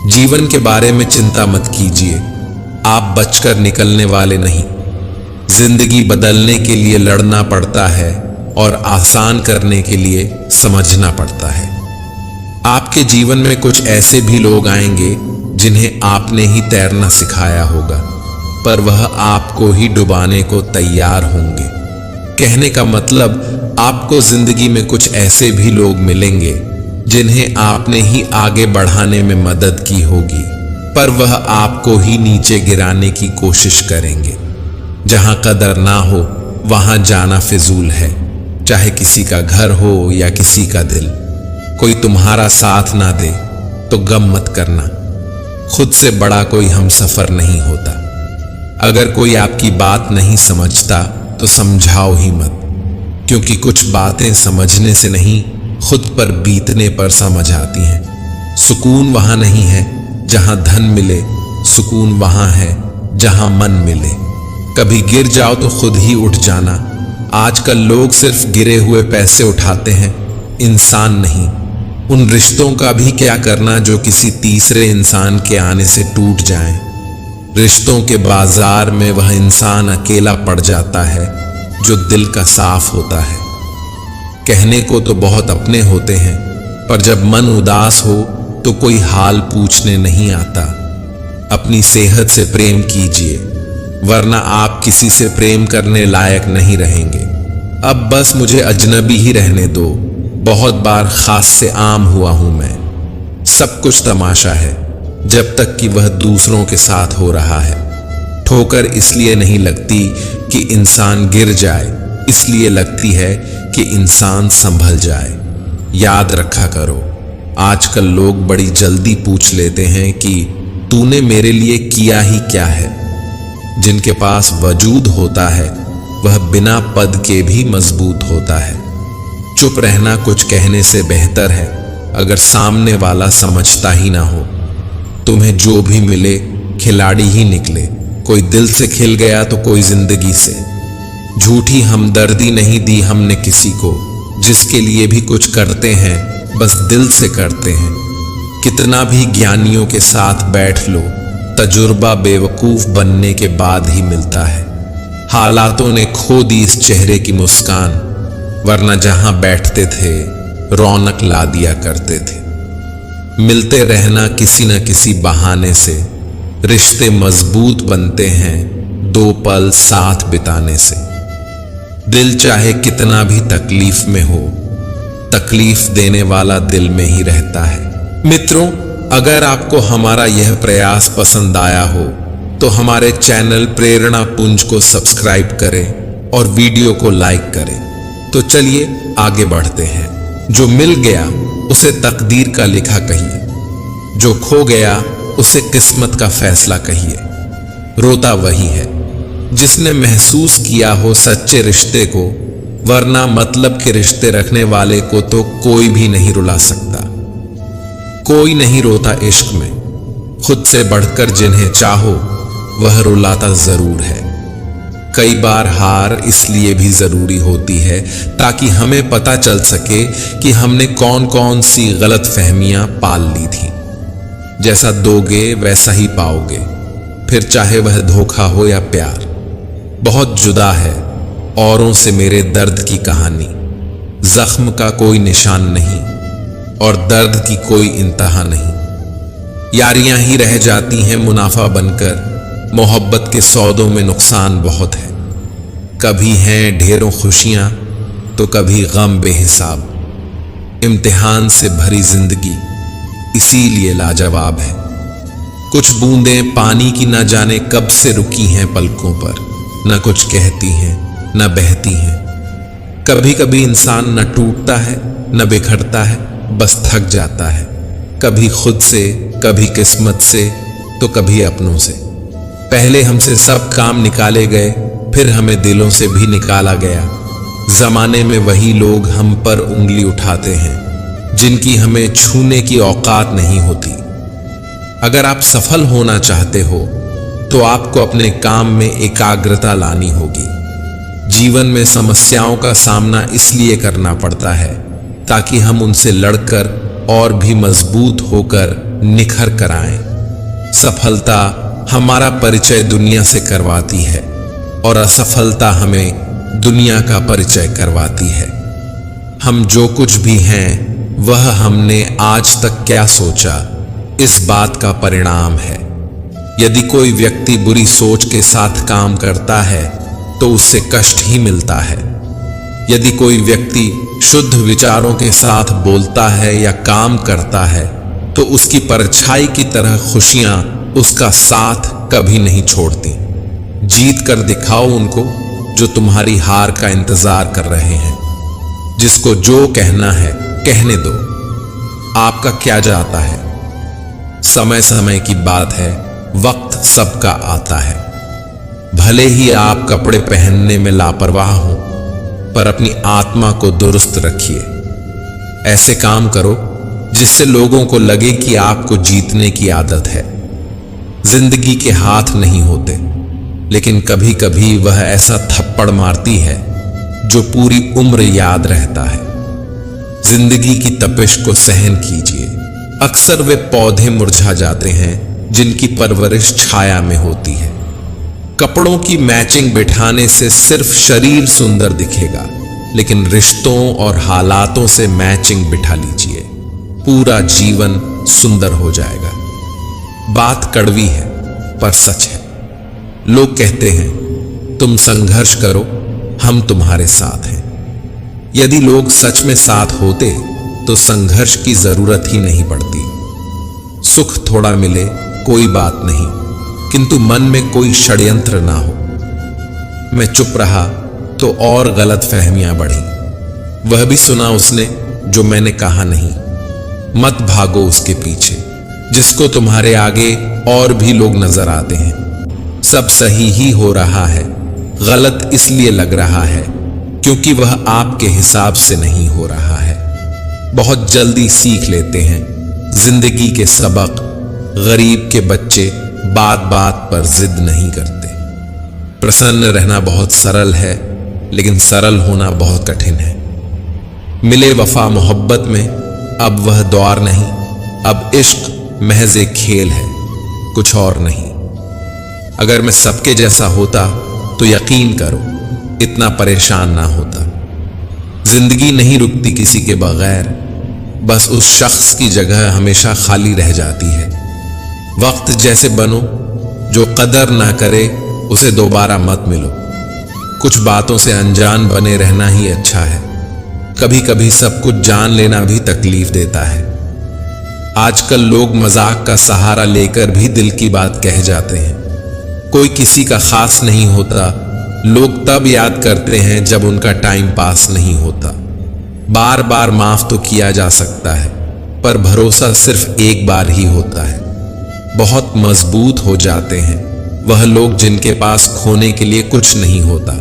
जीवन के बारे में चिंता मत कीजिए, आप बचकर निकलने वाले नहीं। जिंदगी बदलने के लिए लड़ना पड़ता है और आसान करने के लिए समझना पड़ता है। आपके जीवन में कुछ ऐसे भी लोग आएंगे जिन्हें आपने ही तैरना सिखाया होगा, पर वह आपको ही डुबाने को तैयार होंगे। कहने का मतलब, आपको जिंदगी में कुछ ऐसे भी लोग मिलेंगे जिन्हें आपने ही आगे बढ़ाने में मदद की होगी, पर वह आपको ही नीचे गिराने की कोशिश करेंगे। जहां कदर ना हो वहां जाना फिजूल है, चाहे किसी का घर हो या किसी का दिल। कोई तुम्हारा साथ ना दे तो गम मत करना, खुद से बड़ा कोई हमसफर नहीं होता। अगर कोई आपकी बात नहीं समझता तो समझाओ ही मत, क्योंकि कुछ बातें समझने से नहीं, खुद पर बीतने पर समझ आती हैं। सुकून वहां नहीं है जहां धन मिले, सुकून वहां है जहां मन मिले। कभी गिर जाओ तो खुद ही उठ जाना। आजकल लोग सिर्फ गिरे हुए पैसे उठाते हैं, इंसान नहीं। उन रिश्तों का भी क्या करना जो किसी तीसरे इंसान के आने से टूट जाएं। रिश्तों के बाजार में वह इंसान अकेला पड़ जाता है जो दिल का साफ होता है। कहने को तो बहुत अपने होते हैं, पर जब मन उदास हो तो कोई हाल पूछने नहीं आता। अपनी सेहत से प्रेम कीजिए, वरना आप किसी से प्रेम करने लायक नहीं रहेंगे। अब बस मुझे अजनबी ही रहने दो, बहुत बार खास से आम हुआ हूं मैं। सब कुछ तमाशा है जब तक कि वह दूसरों के साथ हो रहा है। ठोकर इसलिए नहीं लगती कि इंसान गिर जाए, इसलिए लगती है कि इंसान संभल जाए। याद रखा करो, आजकल लोग बड़ी जल्दी पूछ लेते हैं कि तूने मेरे लिए किया ही क्या है। जिनके पास वजूद होता है वह बिना पद के भी मजबूत होता है। चुप रहना कुछ कहने से बेहतर है अगर सामने वाला समझता ही ना हो। तुम्हें जो भी मिले खिलाड़ी ही निकले, कोई दिल से खिल गया तो कोई जिंदगी से। झूठी हमदर्दी नहीं दी हमने किसी को, जिसके लिए भी कुछ करते हैं बस दिल से करते हैं। कितना भी ज्ञानियों के साथ बैठ लो, तजुर्बा बेवकूफ बनने के बाद ही मिलता है। हालातों ने खो दी इस चेहरे की मुस्कान, वरना जहां बैठते थे रौनक ला दिया करते थे। मिलते रहना किसी न किसी बहाने से, रिश्ते मजबूत बनते हैं दो पल साथ बिताने से। दिल चाहे कितना भी तकलीफ में हो, तकलीफ देने वाला दिल में ही रहता है। मित्रों, अगर आपको हमारा यह प्रयास पसंद आया हो तो हमारे चैनल प्रेरणा पुंज को सब्सक्राइब करें और वीडियो को लाइक करें। तो चलिए आगे बढ़ते हैं। जो मिल गया उसे तकदीर का लिखा कहिए, जो खो गया उसे किस्मत का फैसला कहिए। रोता वही है जिसने महसूस किया हो सच्चे रिश्ते को, वरना मतलब के रिश्ते रखने वाले को तो कोई भी नहीं रुला सकता। कोई नहीं रोता इश्क में, खुद से बढ़कर जिन्हें चाहो वह रुलाता जरूर है। कई बार हार इसलिए भी जरूरी होती है ताकि हमें पता चल सके कि हमने कौन कौन सी गलत फहमियां पाल ली थी। जैसा दोगे वैसा ही पाओगे, फिर चाहे वह धोखा हो या प्यार। बहुत जुदा है औरों से मेरे दर्द की कहानी, जख्म का कोई निशान नहीं और दर्द की कोई इंतहा नहीं। यारियां ही रह जाती हैं मुनाफा बनकर, मोहब्बत के सौदों में नुकसान बहुत है। कभी हैं ढेरों खुशियां तो कभी गम बेहिसाब। इम्तिहान से भरी जिंदगी इसीलिए लाजवाब है। कुछ बूंदें पानी की न जाने कब से रुकी हैं पलकों पर, न कुछ कहती हैं न बहती हैं। कभी कभी इंसान न टूटता है न बिखरता है, बस थक जाता है। कभी खुद से, कभी किस्मत से, तो कभी अपनों से। पहले हमसे सब काम निकाले गए, फिर हमें दिलों से भी निकाला गया। जमाने में वही लोग हम पर उंगली उठाते हैं जिनकी हमें छूने की औकात नहीं होती। अगर आप सफल होना चाहते हो तो आपको अपने काम में एकाग्रता लानी होगी। जीवन में समस्याओं का सामना इसलिए करना पड़ता है ताकि हम उनसे लड़कर और भी मजबूत होकर निखर कर आएं। सफलता हमारा परिचय दुनिया से करवाती है और असफलता हमें दुनिया का परिचय करवाती है। हम जो कुछ भी हैं वह हमने आज तक क्या सोचा, इस बात का परिणाम है। यदि कोई व्यक्ति बुरी सोच के साथ काम करता है तो उससे कष्ट ही मिलता है। यदि कोई व्यक्ति शुद्ध विचारों के साथ बोलता है या काम करता है तो उसकी परछाई की तरह खुशियां उसका साथ कभी नहीं छोड़ती। जीत कर दिखाओ उनको जो तुम्हारी हार का इंतजार कर रहे हैं। जिसको जो कहना है कहने दो, आपका क्या जाता है। समय समय की बात है, वक्त सबका आता है। भले ही आप कपड़े पहनने में लापरवाह हो, पर अपनी आत्मा को दुरुस्त रखिए। ऐसे काम करो जिससे लोगों को लगे कि आपको जीतने की आदत है। जिंदगी के हाथ नहीं होते, लेकिन कभी कभी वह ऐसा थप्पड़ मारती है जो पूरी उम्र याद रहता है। जिंदगी की तपिश को सहन कीजिए। अक्सर वे पौधे मुरझा जाते हैं जिनकी परवरिश छाया में होती है। कपड़ों की मैचिंग बिठाने से सिर्फ शरीर सुंदर दिखेगा, लेकिन रिश्तों और हालातों से मैचिंग बिठा लीजिए, पूरा जीवन सुंदर हो जाएगा। बात कड़वी है पर सच है। लोग कहते हैं तुम संघर्ष करो, हम तुम्हारे साथ हैं। यदि लोग सच में साथ होते तो संघर्ष की जरूरत ही नहीं पड़ती। सुख थोड़ा मिले कोई बात नहीं, किंतु मन में कोई षड्यंत्र ना हो। मैं चुप रहा तो और गलत फहमियां बढ़ी। वह भी सुना उसने जो मैंने कहा नहीं। मत भागो उसके पीछे जिसको तुम्हारे आगे और भी लोग नजर आते हैं। सब सही ही हो रहा है, गलत इसलिए लग रहा है क्योंकि वह आपके हिसाब से नहीं हो रहा है। बहुत जल्दी सीख लेते हैं जिंदगी के सबक। गरीब के बच्चे बात बात पर जिद नहीं करते। प्रसन्न रहना बहुत सरल है, लेकिन सरल होना बहुत कठिन है। मिले वफा मोहब्बत में अब वह दौर नहीं, अब इश्क महज एक खेल है, कुछ और नहीं। अगर मैं सबके जैसा होता तो यकीन करो इतना परेशान ना होता। जिंदगी नहीं रुकती किसी के बगैर, बस उस शख्स की जगह हमेशा खाली रह जाती है। वक्त जैसे बनो, जो कदर ना करे उसे दोबारा मत मिलो। कुछ बातों से अनजान बने रहना ही अच्छा है। कभी कभी सब कुछ जान लेना भी तकलीफ देता है। आजकल लोग मजाक का सहारा लेकर भी दिल की बात कह जाते हैं। कोई किसी का खास नहीं होता। लोग तब याद करते हैं जब उनका टाइम पास नहीं होता। बार बार माफ तो किया जा सकता है, पर भरोसा सिर्फ एक बार ही होता है। बहुत मजबूत हो जाते हैं वह लोग जिनके पास खोने के लिए कुछ नहीं होता।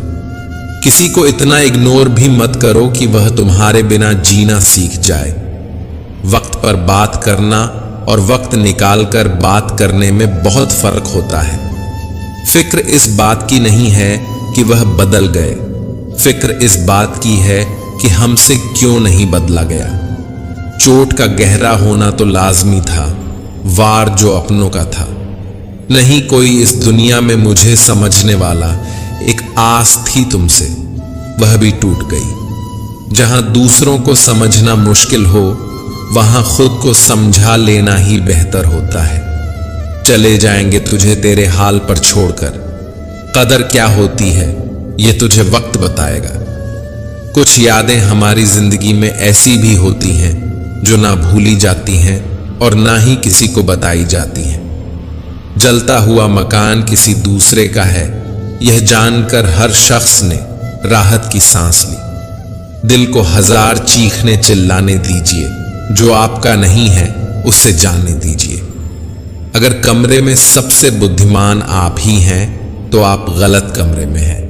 किसी को इतना इग्नोर भी मत करो कि वह तुम्हारे बिना जीना सीख जाए। वक्त पर बात करना और वक्त निकालकर बात करने में बहुत फर्क होता है। फिक्र इस बात की नहीं है कि वह बदल गए, फिक्र इस बात की है कि हमसे क्यों नहीं बदला गया। चोट का गहरा होना तो लाजमी था, वार जो अपनों का था। नहीं कोई इस दुनिया में मुझे समझने वाला। एक आस थी तुमसे, वह भी टूट गई। जहां दूसरों को समझना मुश्किल हो, वहां खुद को समझा लेना ही बेहतर होता है। चले जाएंगे तुझे तेरे हाल पर छोड़कर। कदर क्या होती है ये तुझे वक्त बताएगा। कुछ यादें हमारी जिंदगी में ऐसी भी होती हैं जो ना भूली जाती हैं और ना ही किसी को बताई जाती हैं। जलता हुआ मकान किसी दूसरे का है, यह जानकर हर शख्स ने राहत की सांस ली। दिल को हजार चीखने चिल्लाने दीजिए, जो आपका नहीं है उससे जाने दीजिए। अगर कमरे में सबसे बुद्धिमान आप ही हैं तो आप गलत कमरे में हैं।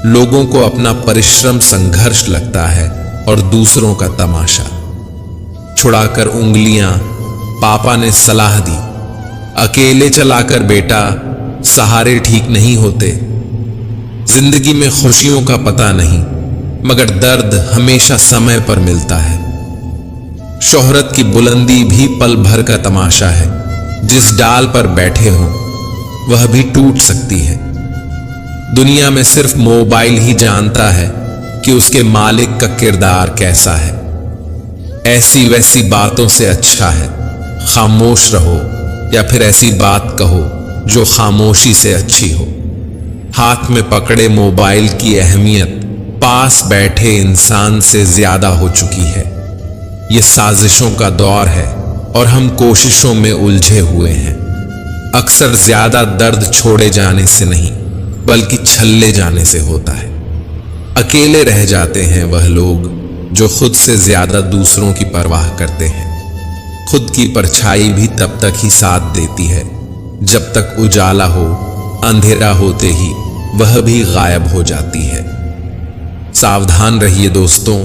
लोगों को अपना परिश्रम संघर्ष लगता है और दूसरों का तमाशा। छुड़ाकर उंगलियां पापा ने सलाह दी, अकेले चलाकर बेटा, सहारे ठीक नहीं होते। जिंदगी में खुशियों का पता नहीं, मगर दर्द हमेशा समय पर मिलता है। शोहरत की बुलंदी भी पल भर का तमाशा है। जिस डाल पर बैठे हो वह भी टूट सकती है। दुनिया में सिर्फ मोबाइल ही जानता है कि उसके मालिक का किरदार कैसा है। ऐसी वैसी बातों से अच्छा है खामोश रहो, या फिर ऐसी बात कहो जो खामोशी से अच्छी हो। हाथ में पकड़े मोबाइल की अहमियत पास बैठे इंसान से ज्यादा हो चुकी है। ये साजिशों का दौर है और हम कोशिशों में उलझे हुए हैं। अक्सर ज्यादा दर्द छोड़े जाने से नहीं, बल्कि छल्ले जाने से होता है। अकेले रह जाते हैं वह लोग जो खुद से ज्यादा दूसरों की परवाह करते हैं। खुद की परछाई भी तब तक ही साथ देती है जब तक उजाला हो, अंधेरा होते ही वह भी गायब हो जाती है। सावधान रहिए दोस्तों,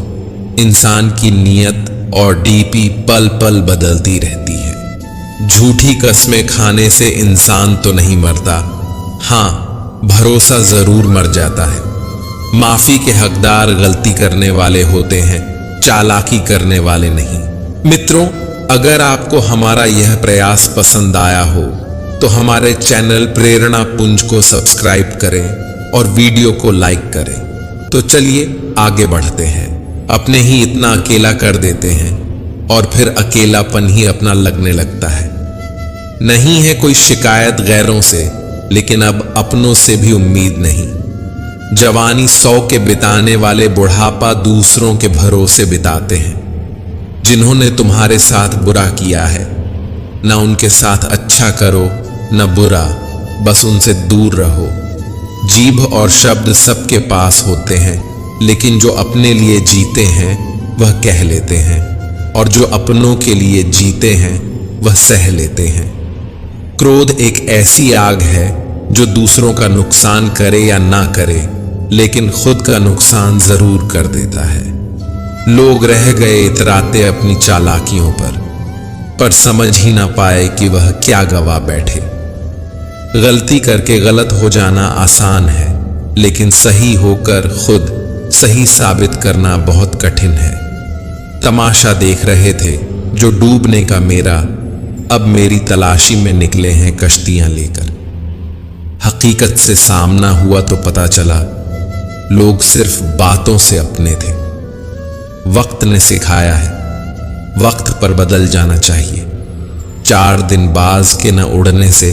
इंसान की नीयत और डीपी पल पल बदलती रहती है। झूठी कस्में खाने से इंसान तो नहीं मरता, हां भरोसा जरूर मर जाता है। माफी के हकदार गलती करने वाले होते हैं, चालाकी करने वाले नहीं। मित्रों, अगर आपको हमारा यह प्रयास पसंद आया हो तो हमारे चैनल प्रेरणा पुंज को सब्सक्राइब करें और वीडियो को लाइक करें। तो चलिए आगे बढ़ते हैं। अपने ही इतना अकेला कर देते हैं और फिर अकेलापन ही अपना लगने लगता है। नहीं है कोई शिकायत गैरों से, लेकिन अब अपनों से भी उम्मीद नहीं। जवानी 100 के बिताने वाले बुढ़ापा दूसरों के भरोसे बिताते हैं। जिन्होंने तुम्हारे साथ बुरा किया है, ना उनके साथ अच्छा करो न बुरा, बस उनसे दूर रहो। जीभ और शब्द सबके पास होते हैं, लेकिन जो अपने लिए जीते हैं वह कह लेते हैं, और जो अपनों के लिए जीते हैं वह सह लेते हैं। क्रोध एक ऐसी आग है जो दूसरों का नुकसान करे या ना करे, लेकिन खुद का नुकसान जरूर कर देता है। लोग रह गए इतराते अपनी चालाकियों पर समझ ही ना पाए कि वह क्या गवा बैठे। गलती करके गलत हो जाना आसान है, लेकिन सही होकर खुद सही साबित करना बहुत कठिन है। तमाशा देख रहे थे जो डूबने का मेरा, अब मेरी तलाशी में निकले हैं कश्तियां लेकर। हकीकत से सामना हुआ तो पता चला लोग सिर्फ बातों से अपने थे। वक्त ने सिखाया है वक्त पर बदल जाना चाहिए। 4 दिन बाज के न उड़ने से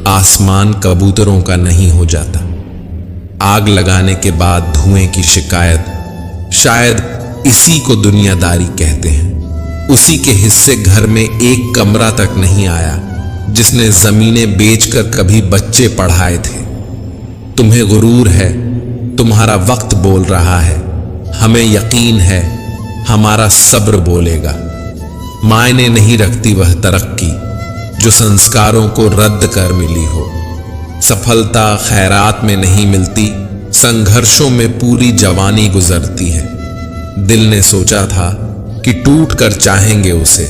आसमान कबूतरों का नहीं हो जाता। आग लगाने के बाद धुएं की शिकायत, शायद इसी को दुनियादारी कहते हैं। उसी के हिस्से घर में एक कमरा तक नहीं आया जिसने जमीनें बेचकर कभी बच्चे पढ़ाए थे। तुम्हें गुरूर है, तुम्हारा वक्त बोल रहा है। हमें यकीन है हमारा सब्र बोलेगा। मायने नहीं रखती वह तरक्की जो संस्कारों को रद्द कर मिली हो। सफलता खैरात में नहीं मिलती, संघर्षों में पूरी जवानी गुजरती है। दिल ने सोचा था कि टूट कर चाहेंगे उसे,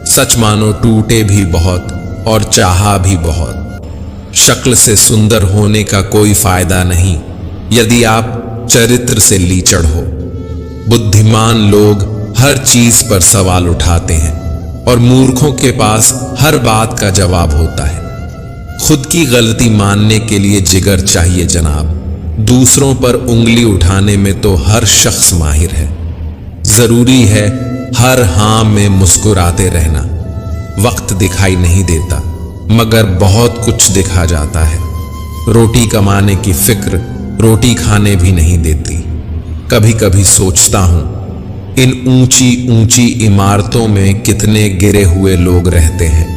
सच मानो टूटे भी बहुत और चाहा भी बहुत। शक्ल से सुंदर होने का कोई फायदा नहीं यदि आप चरित्र से लीचड़ हो। बुद्धिमान लोग हर चीज पर सवाल उठाते हैं और मूर्खों के पास हर बात का जवाब होता है। खुद की गलती मानने के लिए जिगर चाहिए जनाब। दूसरों पर उंगली उठाने में तो हर शख्स माहिर है। जरूरी है हर हां में मुस्कुराते रहना। वक्त दिखाई नहीं देता, मगर बहुत कुछ दिखा जाता है। रोटी कमाने की फिक्र रोटी खाने भी नहीं देती। कभी कभी सोचता हूं इन ऊंची ऊंची इमारतों में कितने गिरे हुए लोग रहते हैं।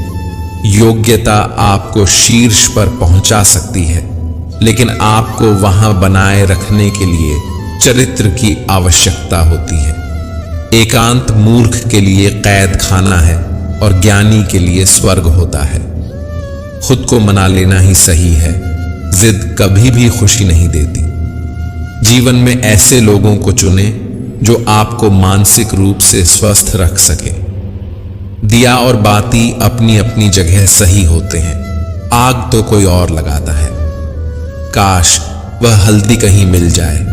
योग्यता आपको शीर्ष पर पहुंचा सकती है, लेकिन आपको वहां बनाए रखने के लिए चरित्र की आवश्यकता होती है। एकांत मूर्ख के लिए कैद खाना है, और ज्ञानी के लिए स्वर्ग होता है। खुद को मना लेना ही सही है, जिद कभी भी खुशी नहीं देती। जीवन में ऐसे लोगों को चुने जो आपको मानसिक रूप से स्वस्थ रख सके। दिया और बाती अपनी अपनी जगह सही होते हैं, आग तो कोई और लगाता है। काश वह हल्दी कहीं मिल जाए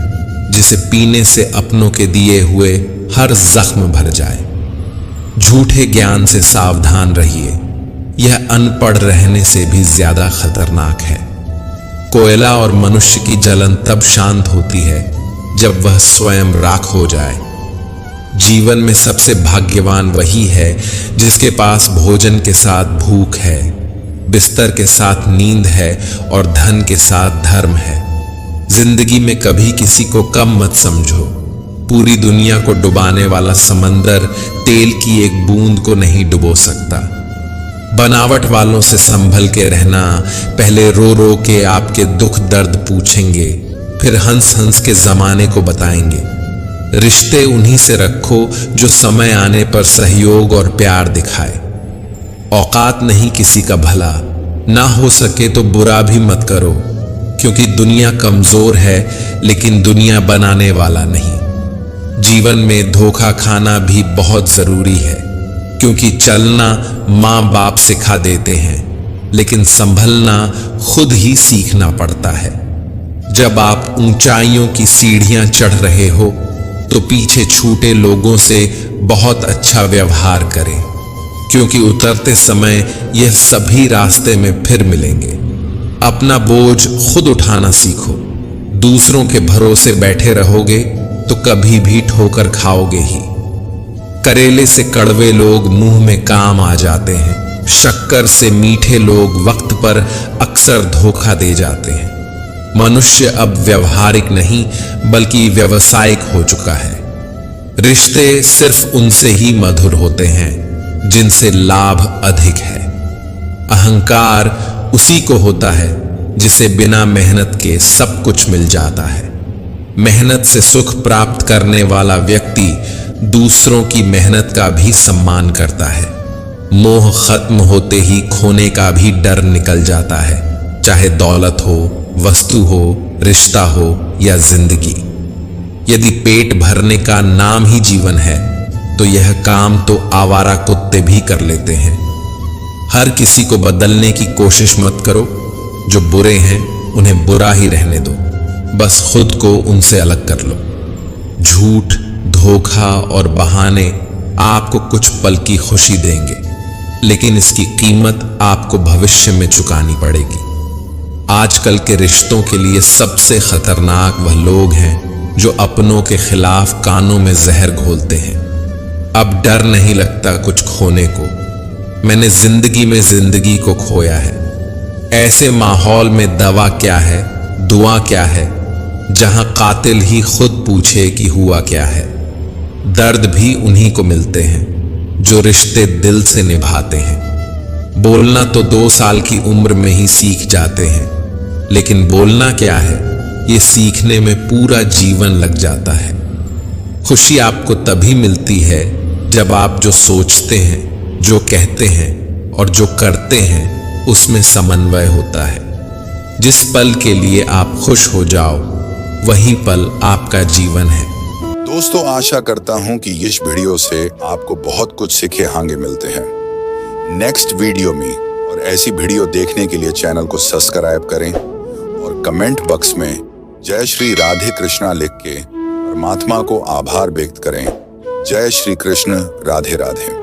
जिसे पीने से अपनों के दिए हुए हर जख्म भर जाए। झूठे ज्ञान से सावधान रहिए, यह अनपढ़ रहने से भी ज्यादा खतरनाक है। कोयला और मनुष्य की जलन तब शांत होती है जब वह स्वयं राख हो जाए। जीवन में सबसे भाग्यवान वही है जिसके पास भोजन के साथ भूख है, बिस्तर के साथ नींद है और धन के साथ धर्म है। जिंदगी में कभी किसी को कम मत समझो। पूरी दुनिया को डुबाने वाला समंदर तेल की एक बूंद को नहीं डुबो सकता। बनावट वालों से संभल के रहना, पहले रो रो के आपके दुख दर्द पूछेंगे, फिर हंस हंस के जमाने को बताएंगे। रिश्ते उन्हीं से रखो जो समय आने पर सहयोग और प्यार दिखाए। औकात नहीं किसी का भला, ना हो सके तो बुरा भी मत करो, क्योंकि दुनिया कमजोर है लेकिन दुनिया बनाने वाला नहीं। जीवन में धोखा खाना भी बहुत जरूरी है, क्योंकि चलना माँ बाप सिखा देते हैं, लेकिन संभलना खुद ही सीखना पड़ता है। जब आप ऊंचाइयों की सीढ़ियां चढ़ रहे हो तो पीछे छूटे लोगों से बहुत अच्छा व्यवहार करें, क्योंकि उतरते समय यह सभी रास्ते में फिर मिलेंगे। अपना बोझ खुद उठाना सीखो। दूसरों के भरोसे बैठे रहोगे तो कभी भी ठोकर खाओगे ही। करेले से कड़वे लोग मुंह में काम आ जाते हैं, शक्कर से मीठे लोग वक्त पर अक्सर धोखा दे जाते हैं। मनुष्य अब व्यवहारिक नहीं बल्कि व्यवसायिक हो चुका है। रिश्ते सिर्फ उनसे ही मधुर होते हैं जिनसे लाभ अधिक है। अहंकार उसी को होता है जिसे बिना मेहनत के सब कुछ मिल जाता है। मेहनत से सुख प्राप्त करने वाला व्यक्ति दूसरों की मेहनत का भी सम्मान करता है। मोह खत्म होते ही खोने का भी डर निकल जाता है, चाहे दौलत हो, वस्तु हो, रिश्ता हो या जिंदगी। यदि पेट भरने का नाम ही जीवन है तो यह काम तो आवारा कुत्ते भी कर लेते हैं। हर किसी को बदलने की कोशिश मत करो। जो बुरे हैं उन्हें बुरा ही रहने दो, बस खुद को उनसे अलग कर लो। झूठ, धोखा और बहाने आपको कुछ पल की खुशी देंगे, लेकिन इसकी कीमत आपको भविष्य में चुकानी पड़ेगी। आजकल के रिश्तों के लिए सबसे खतरनाक वह लोग हैं जो अपनों के खिलाफ कानों में जहर घोलते हैं। अब डर नहीं लगता कुछ खोने को। मैंने जिंदगी में जिंदगी को खोया है। ऐसे माहौल में दवा क्या है, दुआ क्या है, जहां कातिल ही खुद पूछे कि हुआ क्या है। दर्द भी उन्हीं को मिलते हैं जो रिश्ते दिल से निभाते हैं। बोलना तो 2 साल की उम्र में ही सीख जाते हैं, लेकिन बोलना क्या है ये सीखने में पूरा जीवन लग जाता है। खुशी आपको तभी मिलती है जब आप जो सोचते हैं, जो कहते हैं और जो करते हैं उसमें समन्वय होता है। जिस पल के लिए आप खुश हो जाओ वही पल आपका जीवन है। दोस्तों, आशा करता हूं कि इस वीडियो से आपको बहुत कुछ सीखे आगे मिलते हैं। नेक्स्ट वीडियो में और ऐसी वीडियो देखने के लिए चैनल को सब्सक्राइब करें और कमेंट बॉक्स में जय श्री राधे कृष्णा लिख के परमात्मा को आभार व्यक्त करें। जय श्री कृष्ण, राधे राधे।